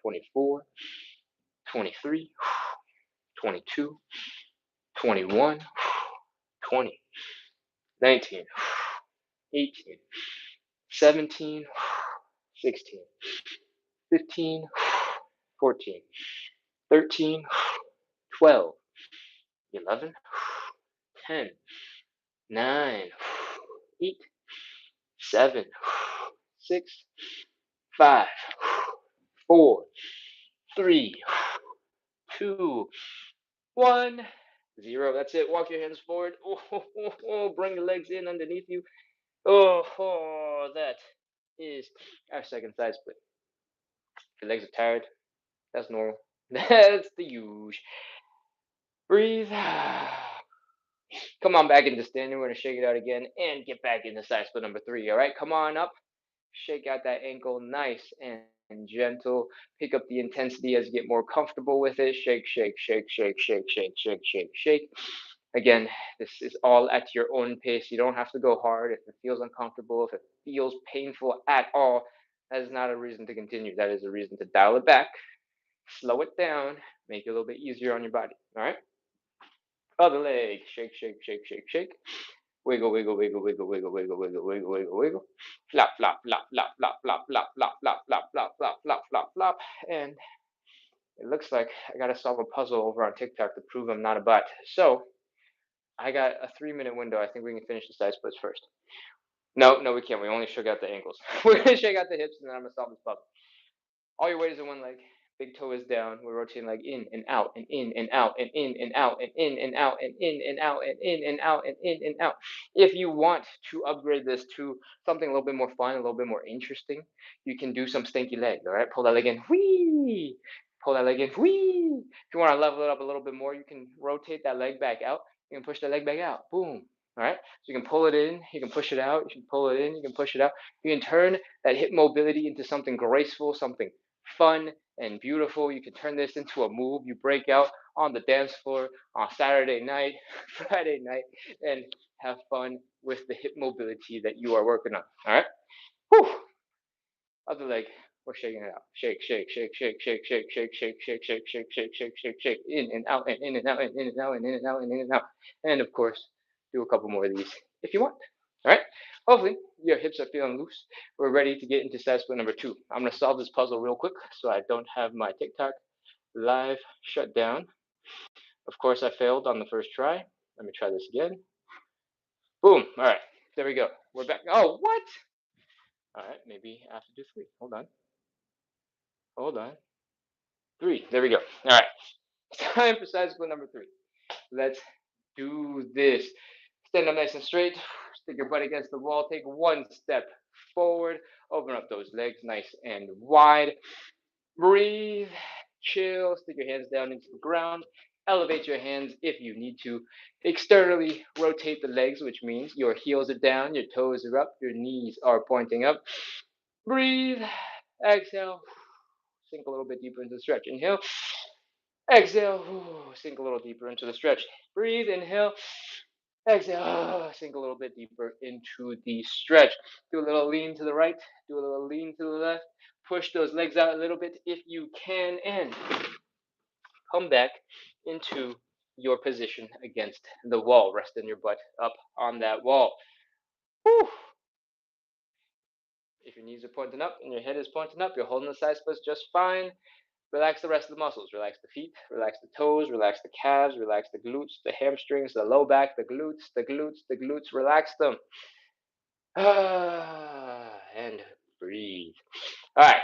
24, 23, 22, 21, 20, 19, 18, 17, 16, 15, 14, 13, 12, 11, 10, 9, 8, 7, 6, 5, 4, 3, 2, 1, 0. That's it. Walk your hands forward. Bring the legs in underneath you. That is our second side split. If your legs are tired, that's normal. That's the huge. Breathe. Come on back into standing. We're going to shake it out again and get back into side split number 3. All right, come on up. Shake out that ankle nice and gentle. Pick up the intensity as you get more comfortable with it. Shake, shake, shake, shake, shake, shake, shake, shake, shake. Again, this is all at your own pace. You don't have to go hard. If it feels uncomfortable, if it feels painful at all, that is not a reason to continue. That is a reason to dial it back, slow it down, make it a little bit easier on your body. All right? Other leg. Shake, shake, shake, shake, shake. Wiggle, wiggle, wiggle, wiggle, wiggle, wiggle, wiggle, wiggle, wiggle, wiggle. Flop, flop, flop, flop, flop, flop, flop, flop, flop, flop, flop, flop, flop, flop, flop. And it looks like I got to solve a puzzle over on TikTok to prove I'm not a bot. So I got a 3-minute window. I think we can finish the side splits first. No, no, we can't. We only shook out the ankles. We're gonna shake out the hips, and then I'm gonna solve this puzzle. All your weight is in one leg. Big toe is down. We're rotating leg in and out and in and out and in and out and in and out and in and out and in and out and in and out. If you want to upgrade this to something a little bit more fun, a little bit more interesting, you can do some stinky leg. All right, pull that leg in. Whee! Pull that leg in. Whee! If you want to level it up a little bit more, you can rotate that leg back out. You can push that leg back out. Boom. All right. So you can pull it in. You can push it out. You can pull it in. You can push it out. You can turn that hip mobility into something graceful, something fun and beautiful. You can turn this into a move you break out on the dance floor on Saturday night, Friday night, and have fun with the hip mobility that you are working on. All right? Whew. Other leg. We're shaking it out. Shake, shake, shake, shake, shake, shake, shake, shake, shake, shake, shake, shake, shake, shake, shake. In and out and in and out and in and out and in and out and in and out. And of course, do a couple more of these if you want. All right. Hopefully your hips are feeling loose. We're ready to get into side split number 2. I'm gonna solve this puzzle real quick so I don't have my TikTok live shut down. Of course, I failed on the first try. Let me try this again. Boom. All right. There we go. We're back. Oh, what? All right. Maybe I have to do 3. Hold on. Hold on. 3. There we go. All right. Time for side split number 3. Let's do this. Stand up nice and straight. Stick your butt against the wall. Take one step forward. Open up those legs nice and wide. Breathe. Chill. Stick your hands down into the ground. Elevate your hands if you need to. Externally rotate the legs, which means your heels are down, your toes are up, your knees are pointing up. Breathe. Exhale. Sink a little bit deeper into the stretch. Inhale. Exhale. Sink a little deeper into the stretch. Breathe. Inhale. Exhale. Sink a little bit deeper into the stretch. Do a little lean to the right. Do a little lean to the left. Push those legs out a little bit if you can. And come back into your position against the wall. Resting your butt up on that wall. Whew. If your knees are pointing up and your head is pointing up, you're holding the side splits just fine. Relax the rest of the muscles. Relax the feet, relax the toes, relax the calves, relax the glutes, the hamstrings, the low back, the glutes, the glutes, the glutes. Relax them. And breathe. All right,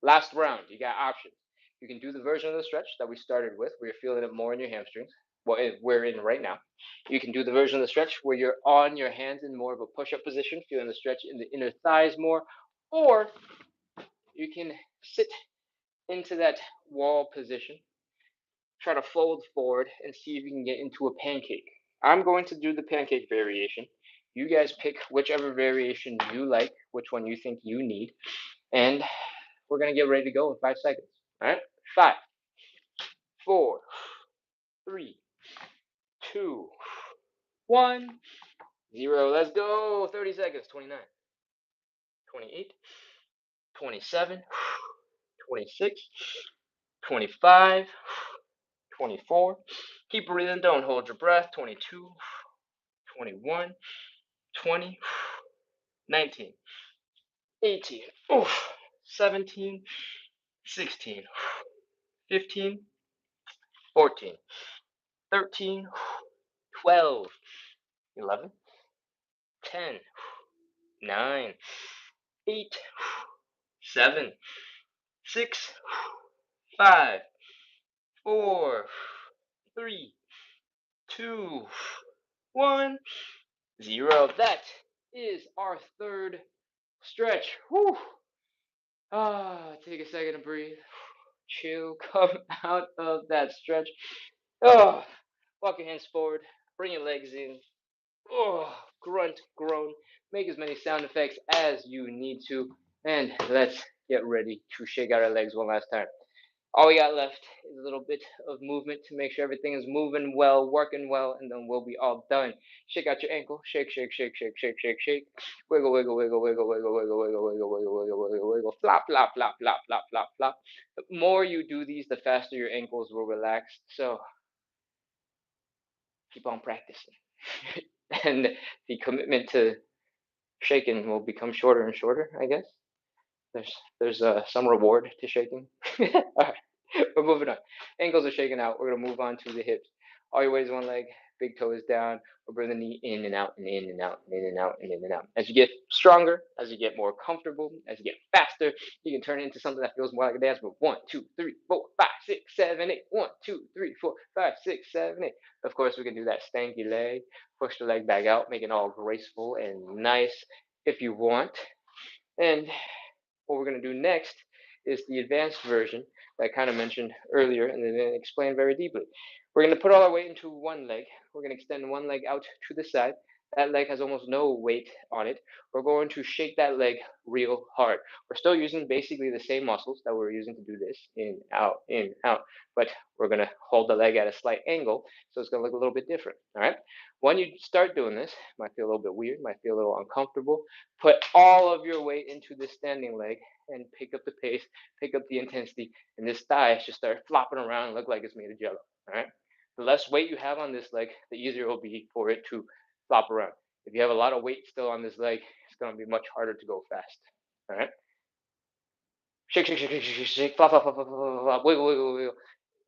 last round. You got options. You can do the version of the stretch that we started with, where you're feeling it more in your hamstrings. What we're in right now. You can do the version of the stretch where you're on your hands in more of a push-up position, feeling the stretch in the inner thighs more, or you can sit into that wall position, try to fold forward, and see if you can get into a pancake. I'm going to do the pancake variation. You guys pick whichever variation you like, which one you think you need, and we're going to get ready to go in 5 seconds. All right? 5, 4, 3, 2, 1, 0. Let's go. 30 seconds. 29, 28, 27, 26, 25, 24. Keep breathing. Don't hold your breath. 22, 21, 20, 19, 18, 17, 16, 15, 14, 13, 12, 11, 10, 9, 8, 7, 6, 5, 4, 3, 2, 1, 0. That is our third stretch. Whew. Take a second to breathe. Chill. Come out of that stretch. Oh, walk your hands forward. Bring your legs in. Oh, grunt, groan. Make as many sound effects as you need to. And let's get ready to shake out our legs one last time. All we got left is a little bit of movement to make sure everything is moving well, working well, and then we'll be all done. Shake out your ankle. Shake, shake, shake, shake, shake, shake, shake. Wiggle, wiggle, wiggle, wiggle, wiggle, wiggle, wiggle, wiggle, wiggle, wiggle, wiggle, wiggle. Flop, flop, flop, flop, flop, flop, flop. The more you do these, the faster your ankles will relax. So keep on practicing. And the commitment to shaking will become shorter and shorter, I guess. There's some reward to shaking. All right, we're moving on. Ankles are shaking out. We're gonna move on to the hips. All your weight is one leg. Big toe is down. We'll bring the knee in and out and in and out and in and out and in and out. As you get stronger, as you get more comfortable, as you get faster, you can turn it into something that feels more like a dance move. 1, 2, 3, 4, 5, 6, 7, 8. 1, 2, 3, 4, 5, 6, 7, 8. Of course, we can do that stanky leg. Push the leg back out, make it all graceful and nice if you want. And what we're going to do next is the advanced version that I kind of mentioned earlier and then explain very deeply. We're going to put all our weight into one leg. We're going to extend one leg out to the side. That leg has almost no weight on it. We're going to shake that leg real hard. We're still using basically the same muscles that we're using to do this, in, out, but we're going to hold the leg at a slight angle, so it's going to look a little bit different, all right? When you start doing this, it might feel a little bit weird, might feel a little uncomfortable. Put all of your weight into this standing leg and pick up the pace, pick up the intensity, and this thigh should start flopping around and look like it's made of jello, all right? The less weight you have on this leg, the easier it will be for it to flop around. If you have a lot of weight still on this leg, it's going to be much harder to go fast. All right? Shake, shake, shake, shake, shake, shake, flop, flop, flop, flop, flop, flop, wiggle, wiggle, wiggle.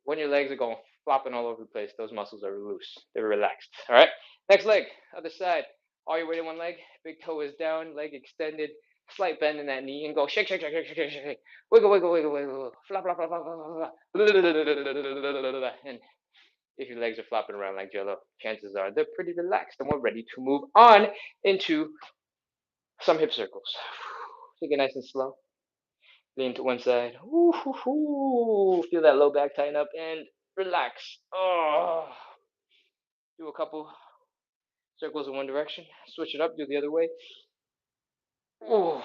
When your legs are going flopping all over the place, those muscles are loose. They're relaxed. All right? Next leg, other side. All your weight in one leg, big toe is down, leg extended, slight bend in that knee, and go shake, shake, shake, shake, shake, shake, shake. Wiggle, wiggle, wiggle, wiggle, flop, flop, flop, flop, flop, flop. And if your legs are flopping around like jello, chances are they're pretty relaxed and we're ready to move on into some hip circles. Take it nice and slow. Lean to one side. Feel that low back tighten up and relax. Oh, do a couple circles in one direction. Switch it up. Do the other way. Ooh.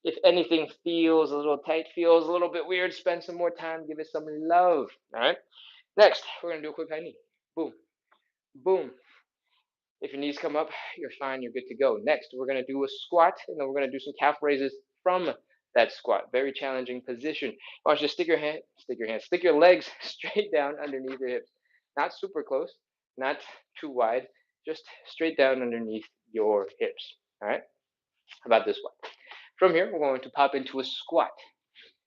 If anything feels a little tight, feels a little bit weird, spend some more time. Give it some love. All right. Next, we're gonna do a quick high knee. Boom, boom. If your knees come up, you're fine, you're good to go. Next, we're gonna do a squat, and then we're gonna do some calf raises from that squat. Very challenging position. I want you to stick your legs straight down underneath your hips. Not super close, not too wide, just straight down underneath your hips. All right? How about this one? From here, we're going to pop into a squat.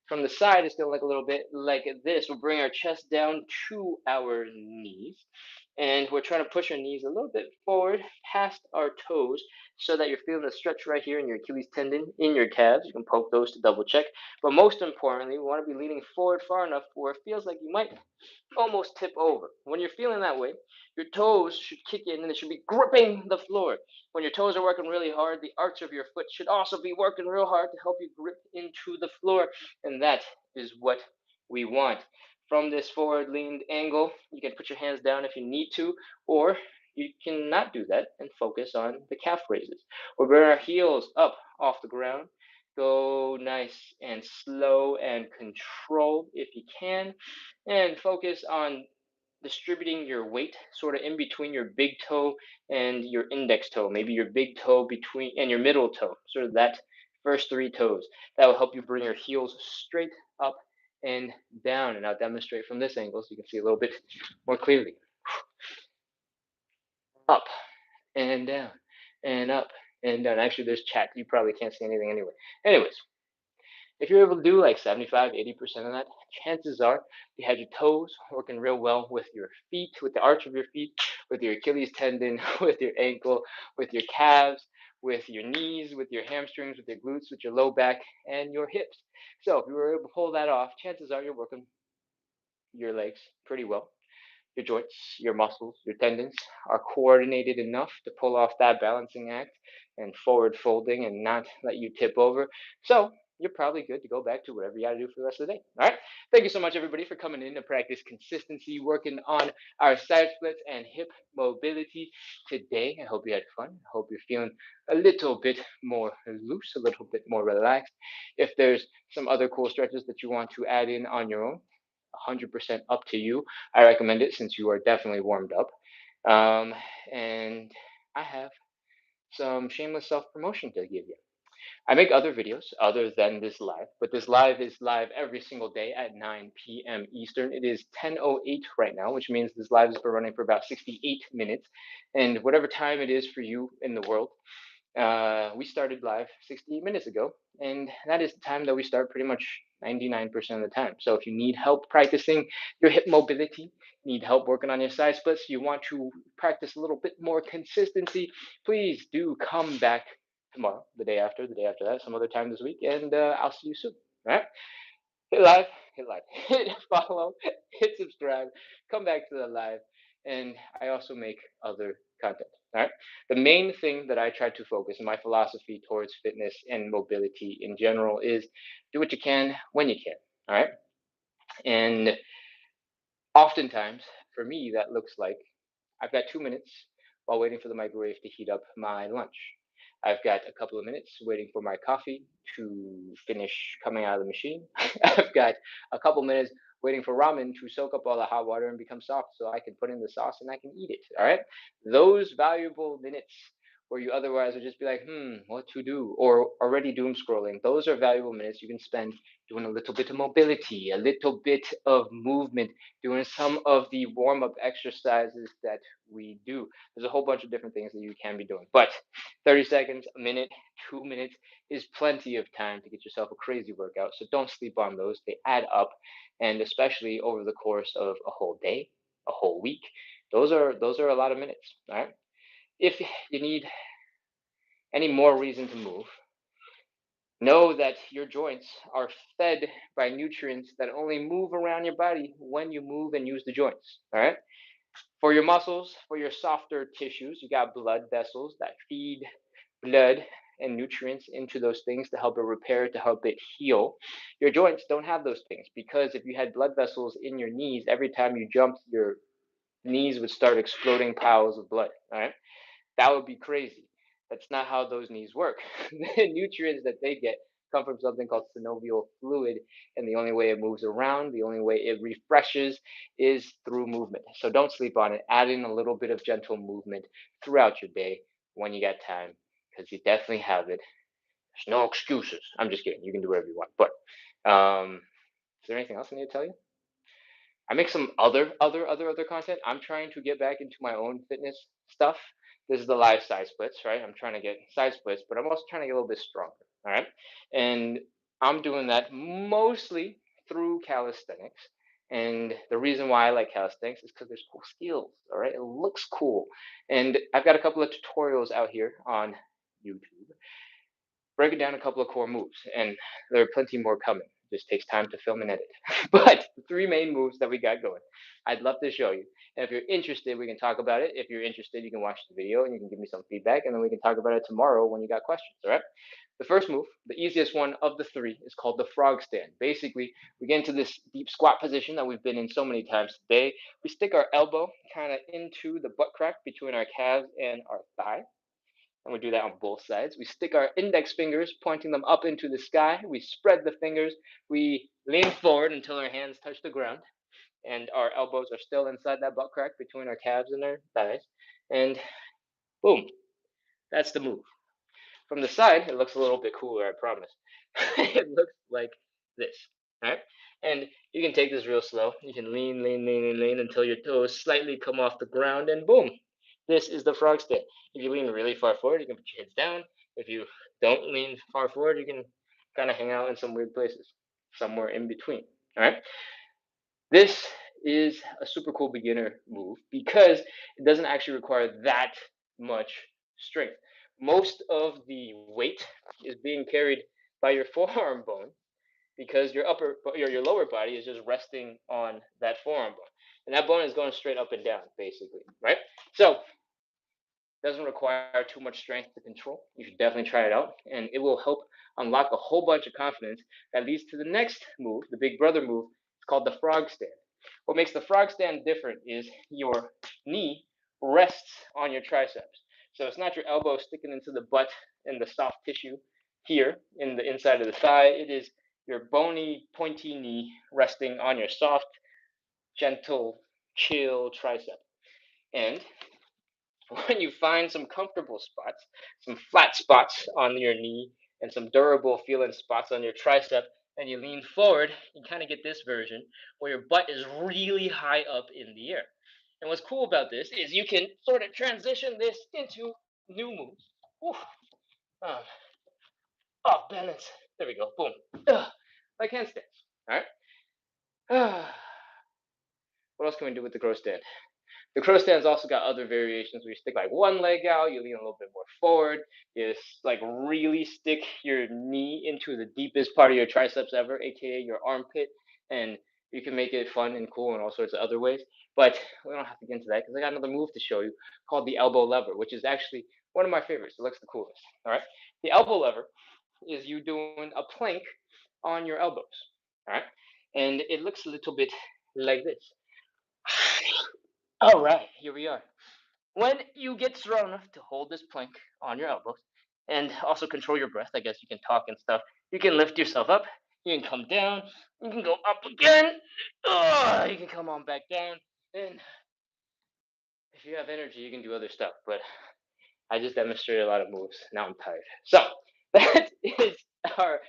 From the side, it's going to look a little bit like this. We'll bring our chest down to our knees. And we're trying to push our knees a little bit forward past our toes so that you're feeling the stretch right here in your Achilles tendon, in your calves. You can poke those to double check. But most importantly, we want to be leaning forward far enough where it feels like you might almost tip over. When you're feeling that way, your toes should kick in and they should be gripping the floor. When your toes are working really hard, the arch of your foot should also be working real hard to help you grip into the floor. And that is what we want. From this forward leaned angle, you can put your hands down if you need to, or you can not do that and focus on the calf raises. We'll bring our heels up off the ground. Go nice and slow and controlled if you can, and focus on distributing your weight sort of in between your big toe and your index toe, maybe your big toe between and your middle toe, sort of that first three toes. That will help you bring your heels straight up and down. And I'll demonstrate from this angle so you can see a little bit more clearly. Up and down and up and down. Actually, there's chat. You probably can't see anything anyway. Anyways, if you're able to do like 75, 80% of that, chances are you had your toes working real well with your feet, with the arch of your feet, with your Achilles tendon, with your ankle, with your calves, with your knees, with your hamstrings, with your glutes, with your low back, and your hips. So if you were able to pull that off, chances are you're working your legs pretty well. Your joints, your muscles, your tendons are coordinated enough to pull off that balancing act and forward folding and not let you tip over. So you're probably good to go back to whatever you got to do for the rest of the day. All right. Thank you so much, everybody, for coming in to practice consistency, working on our side splits and hip mobility today. I hope you had fun. I hope you're feeling a little bit more loose, a little bit more relaxed. If there's some other cool stretches that you want to add in on your own, 100% up to you. I recommend it since you are definitely warmed up. Um, and I have some shameless self promotion to give you. I make other videos other than this live, but this live is live every single day at 9 p.m. Eastern. It is 10:08 right now, which means this live has been running for about 68 minutes. And whatever time it is for you in the world, we started live 68 minutes ago, and that is the time that we start pretty much 99% of the time. So if you need help practicing your hip mobility, need help working on your side splits, you want to practice a little bit more consistency, please do come back tomorrow, the day after that, some other time this week, and I'll see you soon. All right? Hit live, hit like, hit follow, hit subscribe, come back to the live, and I also make other content. All right. The main thing that I try to focus in my philosophy towards fitness and mobility in general is do what you can when you can. All right. And oftentimes, for me, that looks like I've got 2 minutes while waiting for the microwave to heat up my lunch. I've got a couple of minutes waiting for my coffee to finish coming out of the machine. I've got a couple minutes waiting for ramen to soak up all the hot water and become soft so I can put in the sauce and I can eat it. All right. Those valuable minutes where you otherwise would just be like, what to do? Or already doom scrolling. Those are valuable minutes you can spend doing a little bit of mobility, a little bit of movement, doing some of the warm up exercises that we do. There's a whole bunch of different things that you can be doing. But 30 seconds, a minute, 2 minutes is plenty of time to get yourself a crazy workout. So don't sleep on those. They add up. And especially over the course of a whole day, a whole week, those are a lot of minutes. All right. If you need any more reason to move, know that your joints are fed by nutrients that only move around your body when you move and use the joints. All right. For your muscles, for your softer tissues, you got blood vessels that feed blood and nutrients into those things to help it repair, to help it heal. Your joints don't have those things because if you had blood vessels in your knees, every time you jumped, your knees would start exploding piles of blood. All right. That would be crazy. That's not how those knees work. The nutrients that they get come from something called synovial fluid, and the only way it moves around, the only way it refreshes is through movement. So don't sleep on it. Add in a little bit of gentle movement throughout your day when you get time, because you definitely have it. There's no excuses. I'm just kidding. You can do whatever you want. But is there anything else I need to tell you? I make some other content. I'm trying to get back into my own fitness stuff. This is the live side splits, right? I'm trying to get side splits, but I'm also trying to get a little bit stronger. All right. And I'm doing that mostly through calisthenics. And the reason why I like calisthenics is because there's cool skills. All right, it looks cool, and I've got a couple of tutorials out here on YouTube breaking down a couple of core moves, and there are plenty more coming. It just takes time to film and edit. But the three main moves that we got going, I'd love to show you. And if you're interested, we can talk about it. If you're interested, you can watch the video and you can give me some feedback, and then we can talk about it tomorrow when you got questions. All right. The first move, the easiest one of the three, is called the frog stand. Basically, we get into this deep squat position that we've been in so many times today. We stick our elbow kind of into the butt crack between our calves and our thigh, and we do that on both sides. We stick our index fingers, pointing them up into the sky. We spread the fingers. We lean forward until our hands touch the ground, and our elbows are still inside that butt crack between our calves and our thighs. And boom, that's the move. From the side, it looks a little bit cooler, I promise. It looks like this. All right? And you can take this real slow. You can lean, lean, lean, lean, lean until your toes slightly come off the ground, and boom, this is the frog stand. If you lean really far forward, you can put your heads down. If you don't lean far forward, you can kind of hang out in some weird places, somewhere in between. All right? This is a super cool beginner move because it doesn't actually require that much strength. Most of the weight is being carried by your forearm bone because your lower body is just resting on that forearm bone, and that bone is going straight up and down basically, right? So doesn't require too much strength to control. You should definitely try it out, and it will help unlock a whole bunch of confidence that leads to the next move, the big brother move. It's called the frog stand. What makes the frog stand different is your knee rests on your triceps. So it's not your elbow sticking into the butt and the soft tissue here in the inside of the thigh. It is your bony, pointy knee resting on your soft, gentle, chill tricep. And when you find some comfortable spots, some flat spots on your knee, and some durable feeling spots on your tricep, and you lean forward, you kind of get this version where your butt is really high up in the air. And what's cool about this is you can sort of transition this into new moves. Whew. Um, off balance. There we go. Boom. Like handstands. All right. What else can we do with the crow stand? The crow stand's also got other variations where you stick like one leg out, you lean a little bit more forward, you like really stick your knee into the deepest part of your triceps ever, aka your armpit, and you can make it fun and cool in all sorts of other ways. But we don't have to get into that because I got another move to show you called the elbow lever, which is actually one of my favorites. It looks the coolest. All right, the elbow lever is you doing a plank on your elbows. All right, and it looks a little bit like this. All right, here we are. When you get strong enough to hold this plank on your elbows and also control your breath, I guess you can talk and stuff, you can lift yourself up, you can come down, you can go up again, you can come on back down, and if you have energy, you can do other stuff. But I just demonstrated a lot of moves. Now I'm tired. So that is our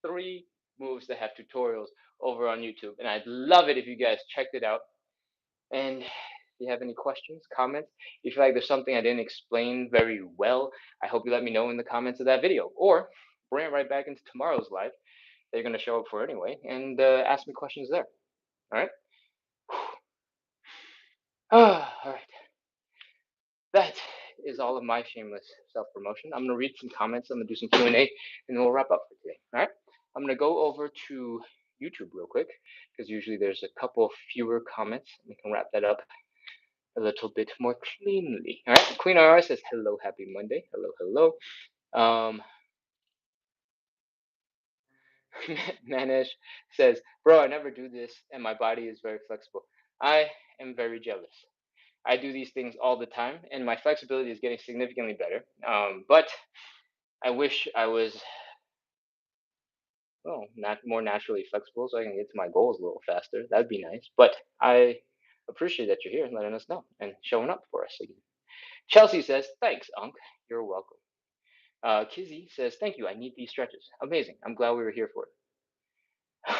three moves that have tutorials over on YouTube, and I'd love it if you guys checked it out. And if you have any questions, comments, if you feel like there's something I didn't explain very well, I hope you let me know in the comments of that video. Or bring it right back into tomorrow's live that you're going to show up for anyway and ask me questions there. All right? All right. That is all of my shameless self promotion. I'm going to read some comments. I'm going to do some Q&A, and then we'll wrap up for today. All right? I'm going to go over to YouTube real quick because usually there's a couple fewer comments. We can wrap that up a little bit more cleanly. All right. Queen RR says hello, happy Monday. Hello, hello. Manish says, bro, I never do this, and my body is very flexible. I am very jealous. I do these things all the time, and my flexibility is getting significantly better. But I wish I was, well, not more naturally flexible, so I can get to my goals a little faster. That'd be nice. But I appreciate that you're here and letting us know and showing up for us again. Chelsea says, thanks, Unc. You're welcome. Kizzy says, thank you. I need these stretches. Amazing. I'm glad we were here for it.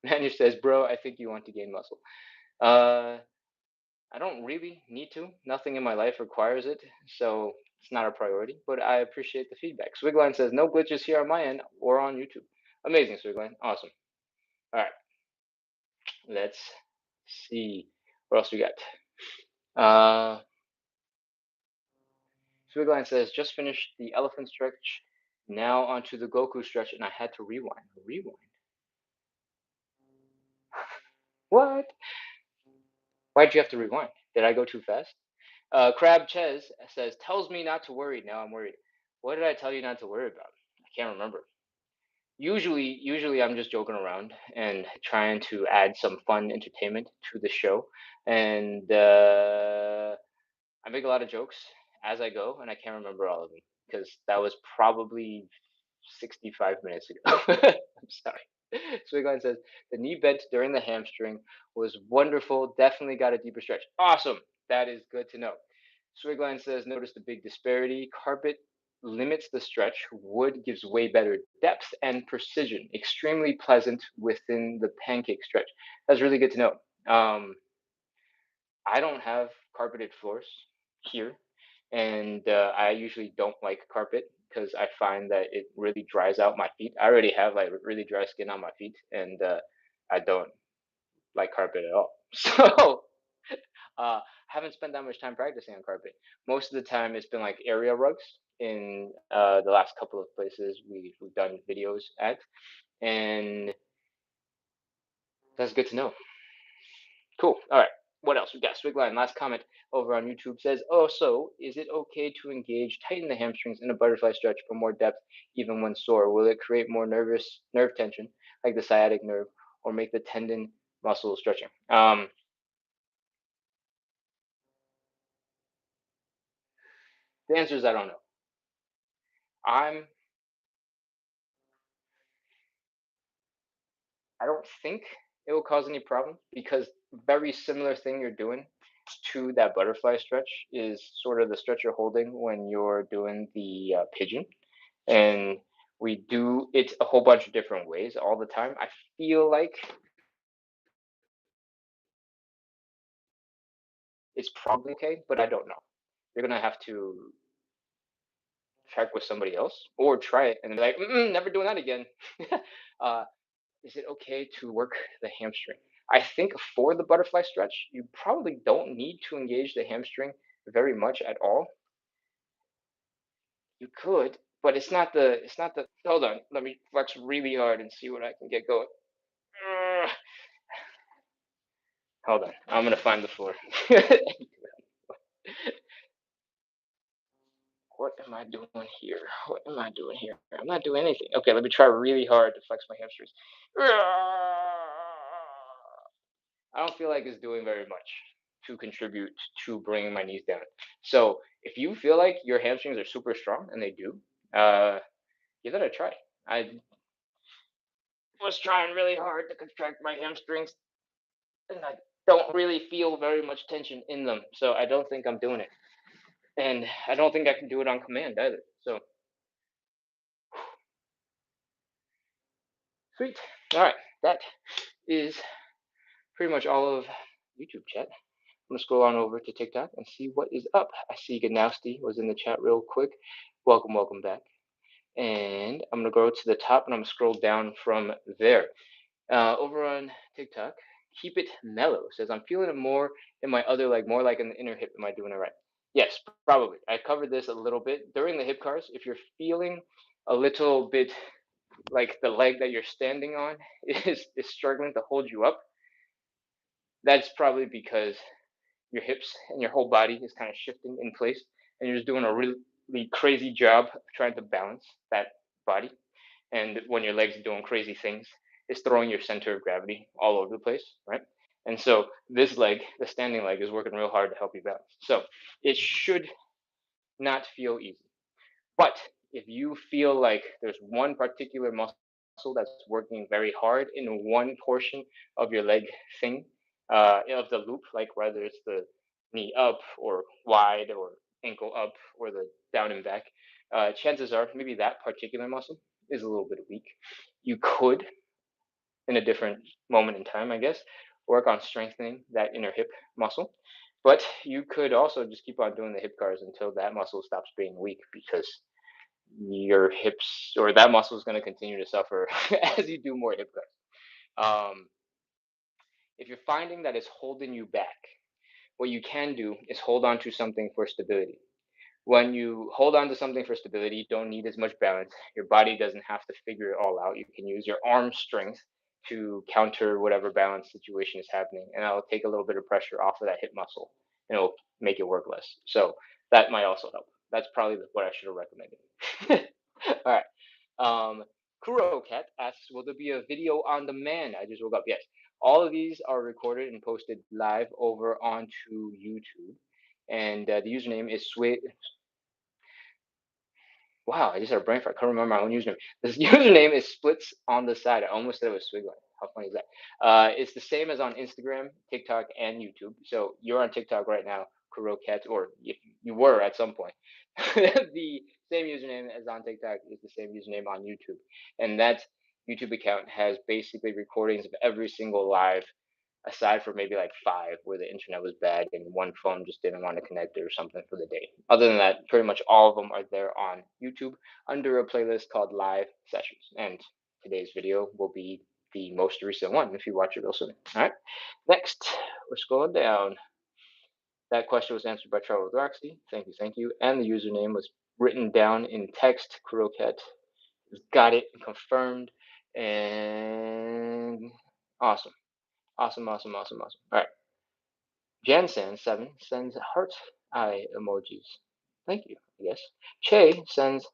Manish says, bro, I think you want to gain muscle. Uh, I don't really need to. Nothing in my life requires it, so it's not a priority, but I appreciate the feedback. Swigline says, no glitches here on my end or on YouTube. Amazing, Swigline. Awesome. All right. Let's See what else we got. Uh, Swigline says just finished the elephant stretch. Now onto the Goku stretch, and I had to rewind. Rewind. What? Why'd you have to rewind? Did I go too fast? Crab Ches says tells me not to worry. Now I'm worried. What did I tell you not to worry about? I can't remember. Usually I'm just joking around and trying to add some fun entertainment to the show, and I make a lot of jokes as I go, and I can't remember all of them because that was probably 65 minutes ago. I'm sorry. Swigline says the knee bent during the hamstring was wonderful. Definitely got a deeper stretch. Awesome. That is good to know. Swigline says noticed a big disparity. Carpet limits the stretch. Wood gives way better depth and precision. Extremely pleasant within the pancake stretch. That's really good to know. I don't have carpeted floors here, and I usually don't like carpet because I find that it really dries out my feet. I already have like really dry skin on my feet, and I don't like carpet at all. So haven't spent that much time practicing on carpet. Most of the time, it's been like area rugs in the last couple of places we've done videos at, and that's good to know. Cool. All right. What else? We got Swigline. Last comment over on YouTube says, "Oh, so is it okay to engage, tighten the hamstrings in a butterfly stretch for more depth, even when sore? Will it create more nerve tension, like the sciatic nerve, or make the tendon muscle stretching?" The answer is I don't know. I'm. I don't think it will cause any problem because very similar thing you're doing to that butterfly stretch is sort of the stretch you're holding when you're doing the pigeon, and we do it a whole bunch of different ways all the time. I feel like it's probably okay, but I don't know. You're gonna have to check with somebody else or try it and be like, never doing that again. uh, is it okay to work the hamstring? I think for the butterfly stretch, you probably don't need to engage the hamstring very much at all. You could, but it's not the. It's not the. Hold on, let me flex really hard and see what I can get going. Ugh. Hold on, I'm gonna find the floor. What am I doing here? What am I doing here? I'm not doing anything. Okay, let me try really hard to flex my hamstrings. I don't feel like it's doing very much to contribute to bringing my knees down. So if you feel like your hamstrings are super strong, and they do, uh, give that a try. I was trying really hard to contract my hamstrings, and I don't really feel very much tension in them. So I don't think I'm doing it, and I don't think I can do it on command either. So sweet. All right, that is pretty much all of YouTube chat. I'm gonna scroll on over to TikTok and see what is up. I see Ganowski was in the chat real quick. Welcome, welcome back. And I'm gonna go to the top and I'm gonna scroll down from there. Over on TikTok, keep it mellow says I'm feeling it more in my other leg, more like in the inner hip. Am I doing it right? Yes, probably. I covered this a little bit during the hip cars. If you're feeling a little bit like the leg that you're standing on is struggling to hold you up, that's probably because your hips and your whole body is kind of shifting in place, and you're just doing a really crazy job of trying to balance that body. And when your legs are doing crazy things, it's throwing your center of gravity all over the place, right? And so this leg, the standing leg, is working real hard to help you balance. So it should not feel easy. But if you feel like there's one particular muscle that's working very hard in one portion of your leg thing, of the loop, like whether it's the knee up or wide or ankle up or the down and back, chances are maybe that particular muscle is a little bit weak. You could, in a different moment in time, I guess, work on strengthening that inner hip muscle. But you could also just keep on doing the hip cars until that muscle stops being weak because your hips or that muscle is going to continue to suffer as you do more hip cars. Um, If you're finding that it's holding you back, what you can do is hold on to something for stability. When you hold on to something for stability, you don't need as much balance. Your body doesn't have to figure it all out. You can use your arm strength to counter whatever balance situation is happening, and that'll take a little bit of pressure off of that hip muscle, and it'll make it work less. So that might also help. That's probably what I should have recommended. All right. Kuro Cat asks, "Will there be a video on demand?" I just woke up. Yes. All of these are recorded and posted live over onto YouTube, and the username is Wow, I just had a brain fart. I couldn't remember my own username. This username is splits on the side. I almost said it was Swigline. How funny is that? It's the same as on Instagram, TikTok, and YouTube. So you're on TikTok right now, Kuroket, or if you were at some point. The same username as on TikTok is the same username on YouTube. And that YouTube account has basically recordings of every single live aside from maybe like five where the internet was bad and one phone just didn't want to connect or something for the day. Other than that, pretty much all of them are there on YouTube under a playlist called Live Sessions. And today's video will be the most recent one if you watch it real soon. All right. Next, we're scrolling down. That question was answered by Charles Roxy. Thank you, thank you. And the username was written down in text. Kuroket got it confirmed. And awesome. Awesome, awesome, awesome, awesome. All right. Jansen7 sends heart eye emojis. Thank you, I guess. Che sends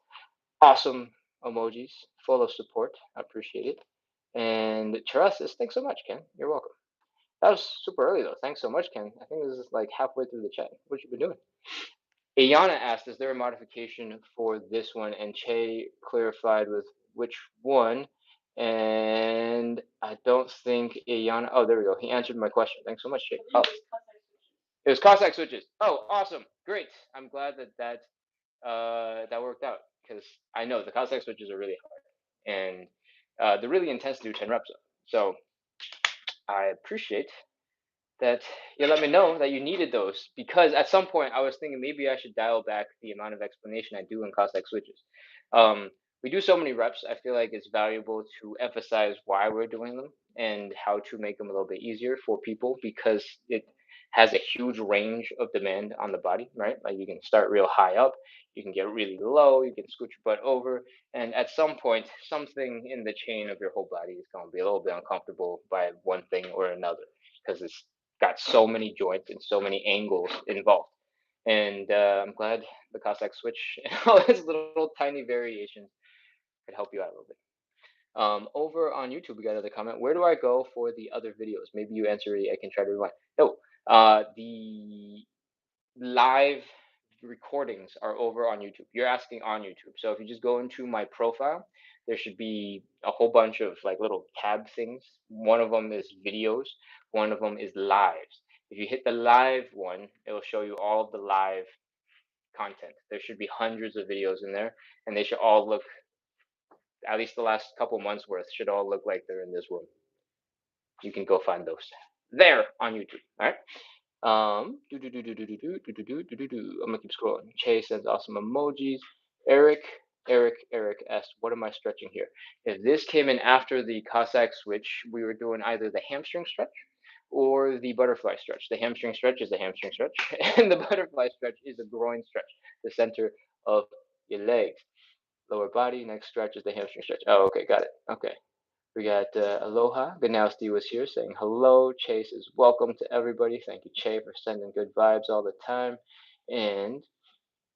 awesome emojis, full of support. I appreciate it. And Charas says, "Thanks so much, Ken. You're welcome." That was super early though. Thanks so much, Ken. I think this is like halfway through the chat. What you been doing? Ayana asked, "Is there a modification for this one?" And Che clarified with which one. And I don't think Ayana. Oh, there we go. He answered my question. Thanks so much, Che. Oh, it was Cossack switches. Oh, awesome, great. I'm glad that worked out because I know the Cossack switches are really hard and they're really intense to do 10 reps of. So I appreciate that you let me know that you needed those because at some point I was thinking maybe I should dial back the amount of explanation I do in Cossack switches. Um, we do so many reps, I feel like it's valuable to emphasize why we're doing them and how to make them a little bit easier for people because it has a huge range of demand on the body, right? Like you can start real high up, you can get really low, you can scoot your butt over, and at some point, something in the chain of your whole body is going to be a little bit uncomfortable by one thing or another because it's got so many joints and so many angles involved. And I'm glad the Cossack switch and all its little tiny variations could help you out a little bit. Over on YouTube, we got another comment. Where do I go for the other videos? Maybe you answer it. I can try to rewind. No, the live recordings are over on YouTube. You're asking on YouTube. So if you just go into my profile, there should be a whole bunch of like little tab things. One of them is videos, one of them is lives. If you hit the live one, it'll show you all of the live content. There should be hundreds of videos in there, and they should all look, at least the last couple months worth, should all look like they're in this room. You can go find those there on YouTube. All right. I'm gonna keep scrolling. Che sends awesome emojis. Eric, Eric asked, "What am I stretching here?" If this came in after the Cossack switch, we were doing either the hamstring stretch or the butterfly stretch. The hamstring stretch is the hamstring stretch, and the butterfly stretch is the groin stretch, the center of your legs. Lower body, next stretch is the hamstring stretch. Oh, okay, got it. Okay. We got Aloha. Ganowski was here saying hello. Che says welcome to everybody. Thank you, Che, for sending good vibes all the time. And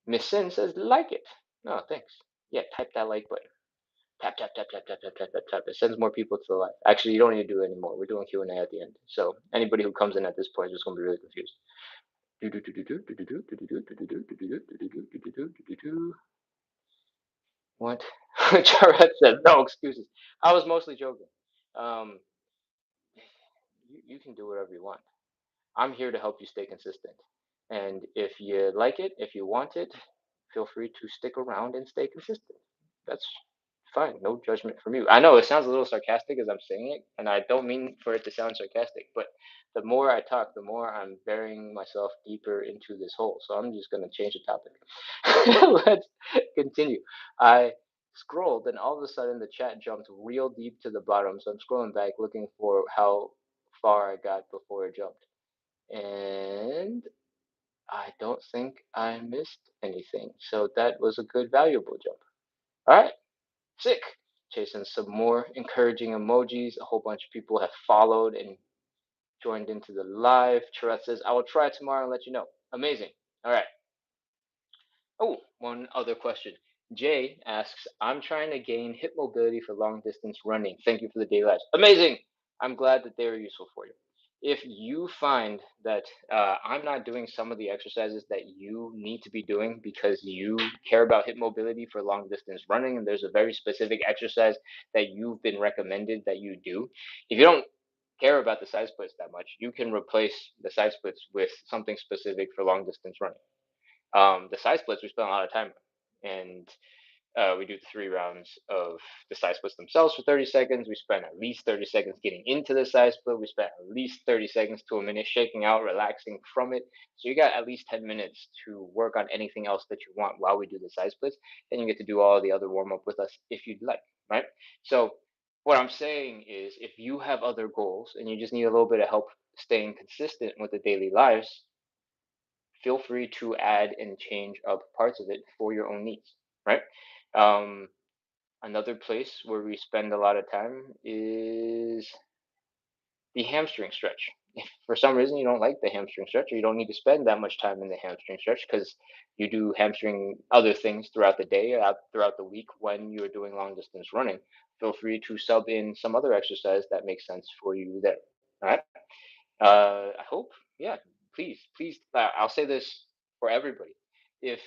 Miss Sin says like it. No, thanks. Yeah, type that like button. Tap tap tap tap tap tap tap tap tap. It sends more people to the live. Actually, you don't need to do it anymore. We're doing Q&A at the end. So anybody who comes in at this point is just gonna be really confused. What? Jared said no excuses. I was mostly joking. Um, you can do whatever you want. I'm here to help you stay consistent. And if you like it, if you want it, feel free to stick around and stay consistent. That's fine. No judgment from you. I know it sounds a little sarcastic as I'm saying it, and I don't mean for it to sound sarcastic, but the more I talk, the more I'm burying myself deeper into this hole. So I'm just going to change the topic. Let's continue. I scrolled, and all of a sudden the chat jumped real deep to the bottom. So I'm scrolling back looking for how far I got before I jumped. And I don't think I missed anything. So that was a good, valuable jump. All right, sick. Chasing some more encouraging emojis. A whole bunch of people have followed and joined into the live. Charette says, I will try tomorrow and let you know. Amazing. All right. Oh, one other question. Jay asks, I'm trying to gain hip mobility for long distance running. Thank you for the daily lives. Amazing. I'm glad that they are useful for you. If you find that I'm not doing some of the exercises that you need to be doing because you care about hip mobility for long distance running, and there's a very specific exercise that you've been recommended that you do, if you don't care about the side splits that much, you can replace the side splits with something specific for long distance running. The side splits we spend a lot of time on, and we do 3 rounds of the side splits themselves for 30 seconds. We spend at least 30 seconds getting into the side split. We spend at least 30 seconds to a minute shaking out, relaxing from it. So you got at least 10 minutes to work on anything else that you want while we do the side splits. And you get to do all the other warm up with us if you'd like, right? So what I'm saying is if you have other goals and you just need a little bit of help staying consistent with the daily lives, feel free to add and change up parts of it for your own needs, right? Um, Another place where we spend a lot of time is the hamstring stretch. If for some reason you don't like the hamstring stretch, or you don't need to spend that much time in the hamstring stretch because you do hamstring other things throughout the day, throughout the week when you're doing long distance running, feel free to sub in some other exercise that makes sense for you there. All right. I hope, yeah, please, please. I'll say this for everybody. If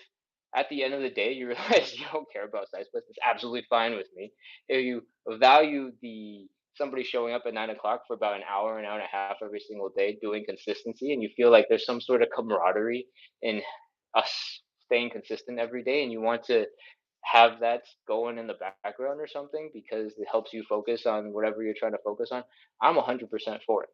at the end of the day you realize you don't care about side splits, it's absolutely fine with me. If you value the somebody showing up at 9 o'clock for about an hour and a half every single day doing consistency, and you feel like there's some sort of camaraderie in us staying consistent every day, and you want to have that going in the background or something because it helps you focus on whatever you're trying to focus on, I'm 100% for it,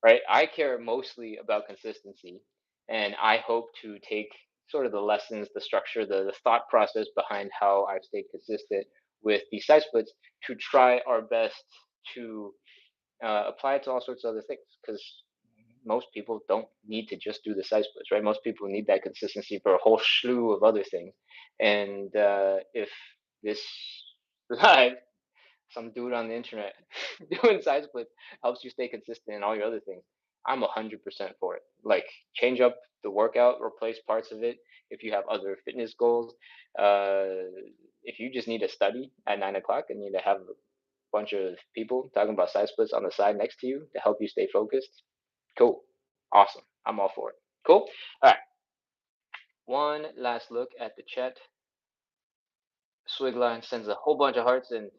right? I care mostly about consistency, and I hope to take sort of the lessons, the structure, the thought process behind how I've stayed consistent with these side splits to try our best to apply it to all sorts of other things because most people don't need to just do the side splits, right? Most people need that consistency for a whole slew of other things. And if this live some dude on the internet doing side splits helps you stay consistent in all your other things, I'm 100% for it. Like, change up the workout, replace parts of it if you have other fitness goals. Uh, if you just need to study at 9 o'clock and you need to have a bunch of people talking about side splits on the side next to you to help you stay focused, cool, awesome. I'm all for it. Cool. All right. One last look at the chat. Swigline sends a whole bunch of hearts and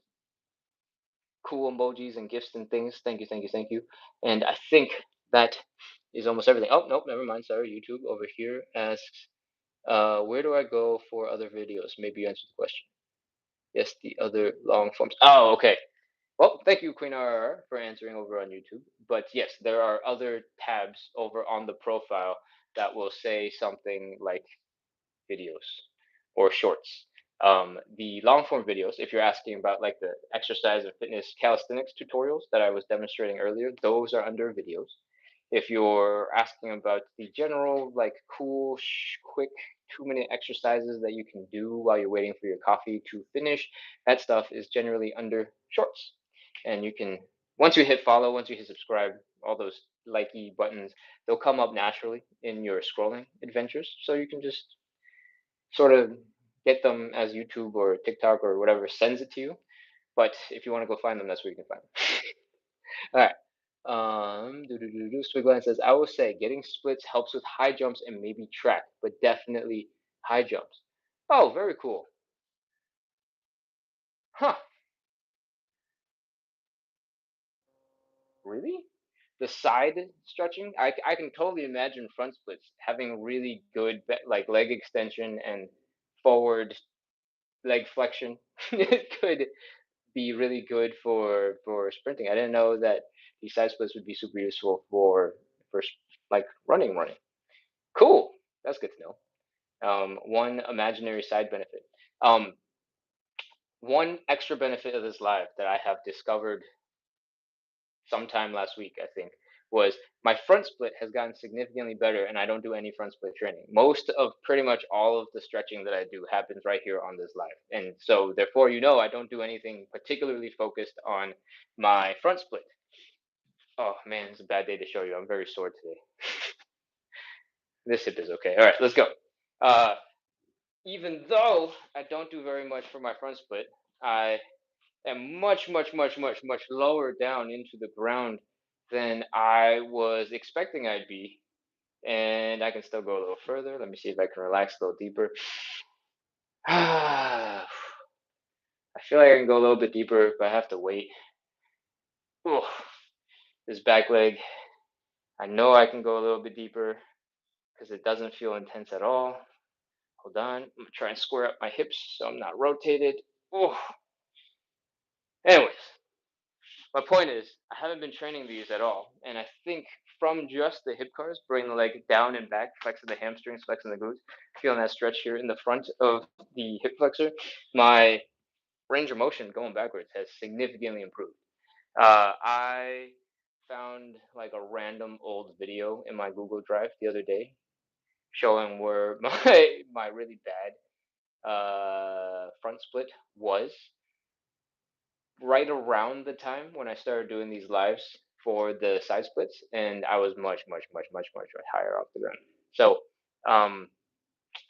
cool emojis and gifts and things. Thank you, thank you, thank you. And I think that is almost everything. Oh, nope, never mind. Sorry, YouTube over here asks, where do I go for other videos? Maybe you answered the question. Yes, the other long forms. Oh, okay. Well, thank you, Queen RR, for answering over on YouTube. But yes, there are other tabs over on the profile that will say something like videos or shorts. The long form videos, if you're asking about like the exercise and fitness calisthenics tutorials that I was demonstrating earlier, those are under videos. If you're asking about the general, like cool, quick 2 minute exercises that you can do while you're waiting for your coffee to finish, that stuff is generally under shorts. And you can, once you hit follow, once you hit subscribe, all those likey buttons, they'll come up naturally in your scrolling adventures. So you can just sort of get them as YouTube or TikTok or whatever sends it to you. But if you want to go find them, that's where you can find them. All right. Swigline says, I will say getting splits helps with high jumps and maybe track, but definitely high jumps. Oh, very cool. Huh. Really? The side stretching, I can totally imagine front splits having really good like leg extension and forward leg flexion. It could be really good for sprinting. I didn't know that these side splits would be super useful for like running. Cool. That's good to know. One imaginary side benefit. Um, One extra benefit of this live that I have discovered sometime last week, I think, was my front split has gotten significantly better, and I don't do any front split training. Most of pretty much all of the stretching that I do happens right here on this live, and so therefore, I don't do anything particularly focused on my front split. Oh man, it's a bad day to show you. I'm very sore today. This hip is okay. All right, let's go. Uh, Even though I don't do very much for my front split, I am much, much, much, much, much lower down into the ground than I was expecting I'd be. And I can still go a little further. Let me see if I can relax a little deeper. I feel like I can go a little bit deeper, but I have to wait. Ooh, this back leg, I know I can go a little bit deeper because it doesn't feel intense at all. Hold on. I'm gonna try and square up my hips so I'm not rotated. Oh, anyways, my point is I haven't been training these at all, and I think from just the hip cars, bringing the leg down and back, flexing the hamstrings, flexing the glutes, feeling that stretch here in the front of the hip flexor, my range of motion going backwards has significantly improved. I found like a random old video in my Google Drive the other day showing where my really bad front split was right around the time when I started doing these lives for the side splits, and I was much, much, much, much, much, much higher off the ground. So, um,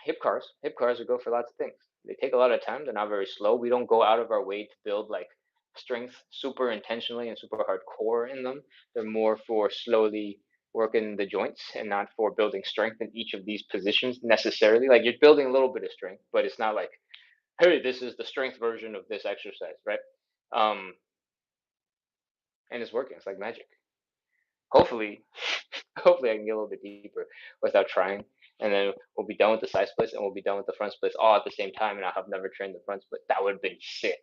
hip cars would go for lots of things. They take a lot of time. They're not very slow. We don't go out of our way to build like strength super intentionally and super hardcore in them. They're more for slowly working the joints and not for building strength in each of these positions necessarily. Like you're building a little bit of strength, but it's not like, hey, this is the strength version of this exercise, right? Um, and it's working. It's like magic. Hopefully, hopefully I can get a little bit deeper without trying, and then we'll be done with the side splits and we'll be done with the front splits all at the same time. And I have never trained the front split. That would have been sick.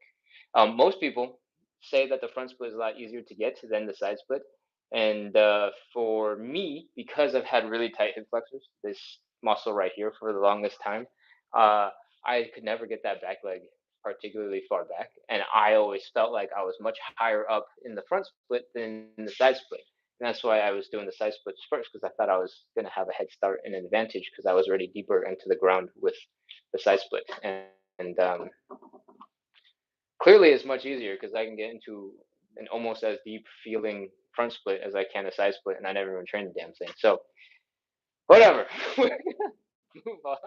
Most people say that the front split is a lot easier to get than the side split, and for me, because I've had really tight hip flexors, this muscle right here for the longest time, uh, I could never get that back leg particularly far back, and I always felt like I was much higher up in the front split than the side split. And that's why I was doing the side splits first because I thought I was going to have a head start and an advantage because I was already deeper into the ground with the side split. And clearly, it's much easier because I can get into an almost as deep feeling front split as I can a side split, and I never even trained the damn thing. So, whatever. We're gonna move on.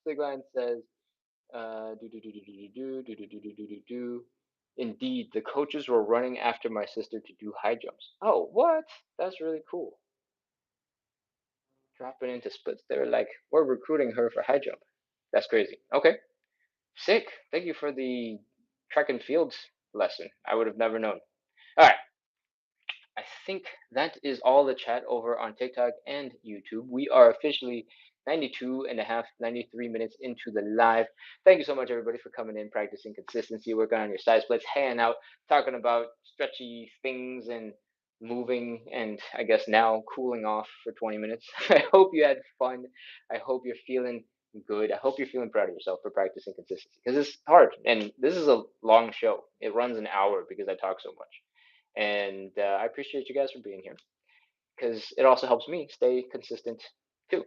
Sigline says, do do do do do do do do do do do do do. Indeed, the coaches were running after my sister to do high jumps. Oh, what? That's really cool. Dropping into splits. They were like, we're recruiting her for high jump. That's crazy. Okay, sick. Thank you for the track and fields lesson. I would have never known. All right. I think that is all the chat over on TikTok and YouTube. We are officially 92 and a half, 93 minutes into the live. Thank you so much, everybody, for coming in, practicing consistency, working on your side splits, hanging out, talking about stretchy things and moving, and I guess now cooling off for 20 minutes. I hope you had fun. I hope you're feeling good. I hope you're feeling proud of yourself for practicing consistency because it's hard. And this is a long show. It runs an hour because I talk so much. And I appreciate you guys for being here because it also helps me stay consistent too.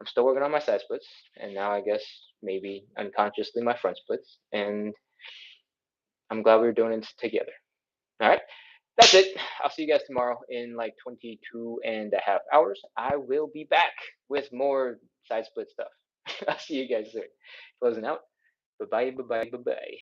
I'm still working on my side splits, and now I guess maybe unconsciously my front splits. And I'm glad we were doing it together. All right, that's it. I'll see you guys tomorrow in like 22 and a half hours. I will be back with more side split stuff. I'll see you guys soon. Closing out. Bye bye, bye bye, bye bye.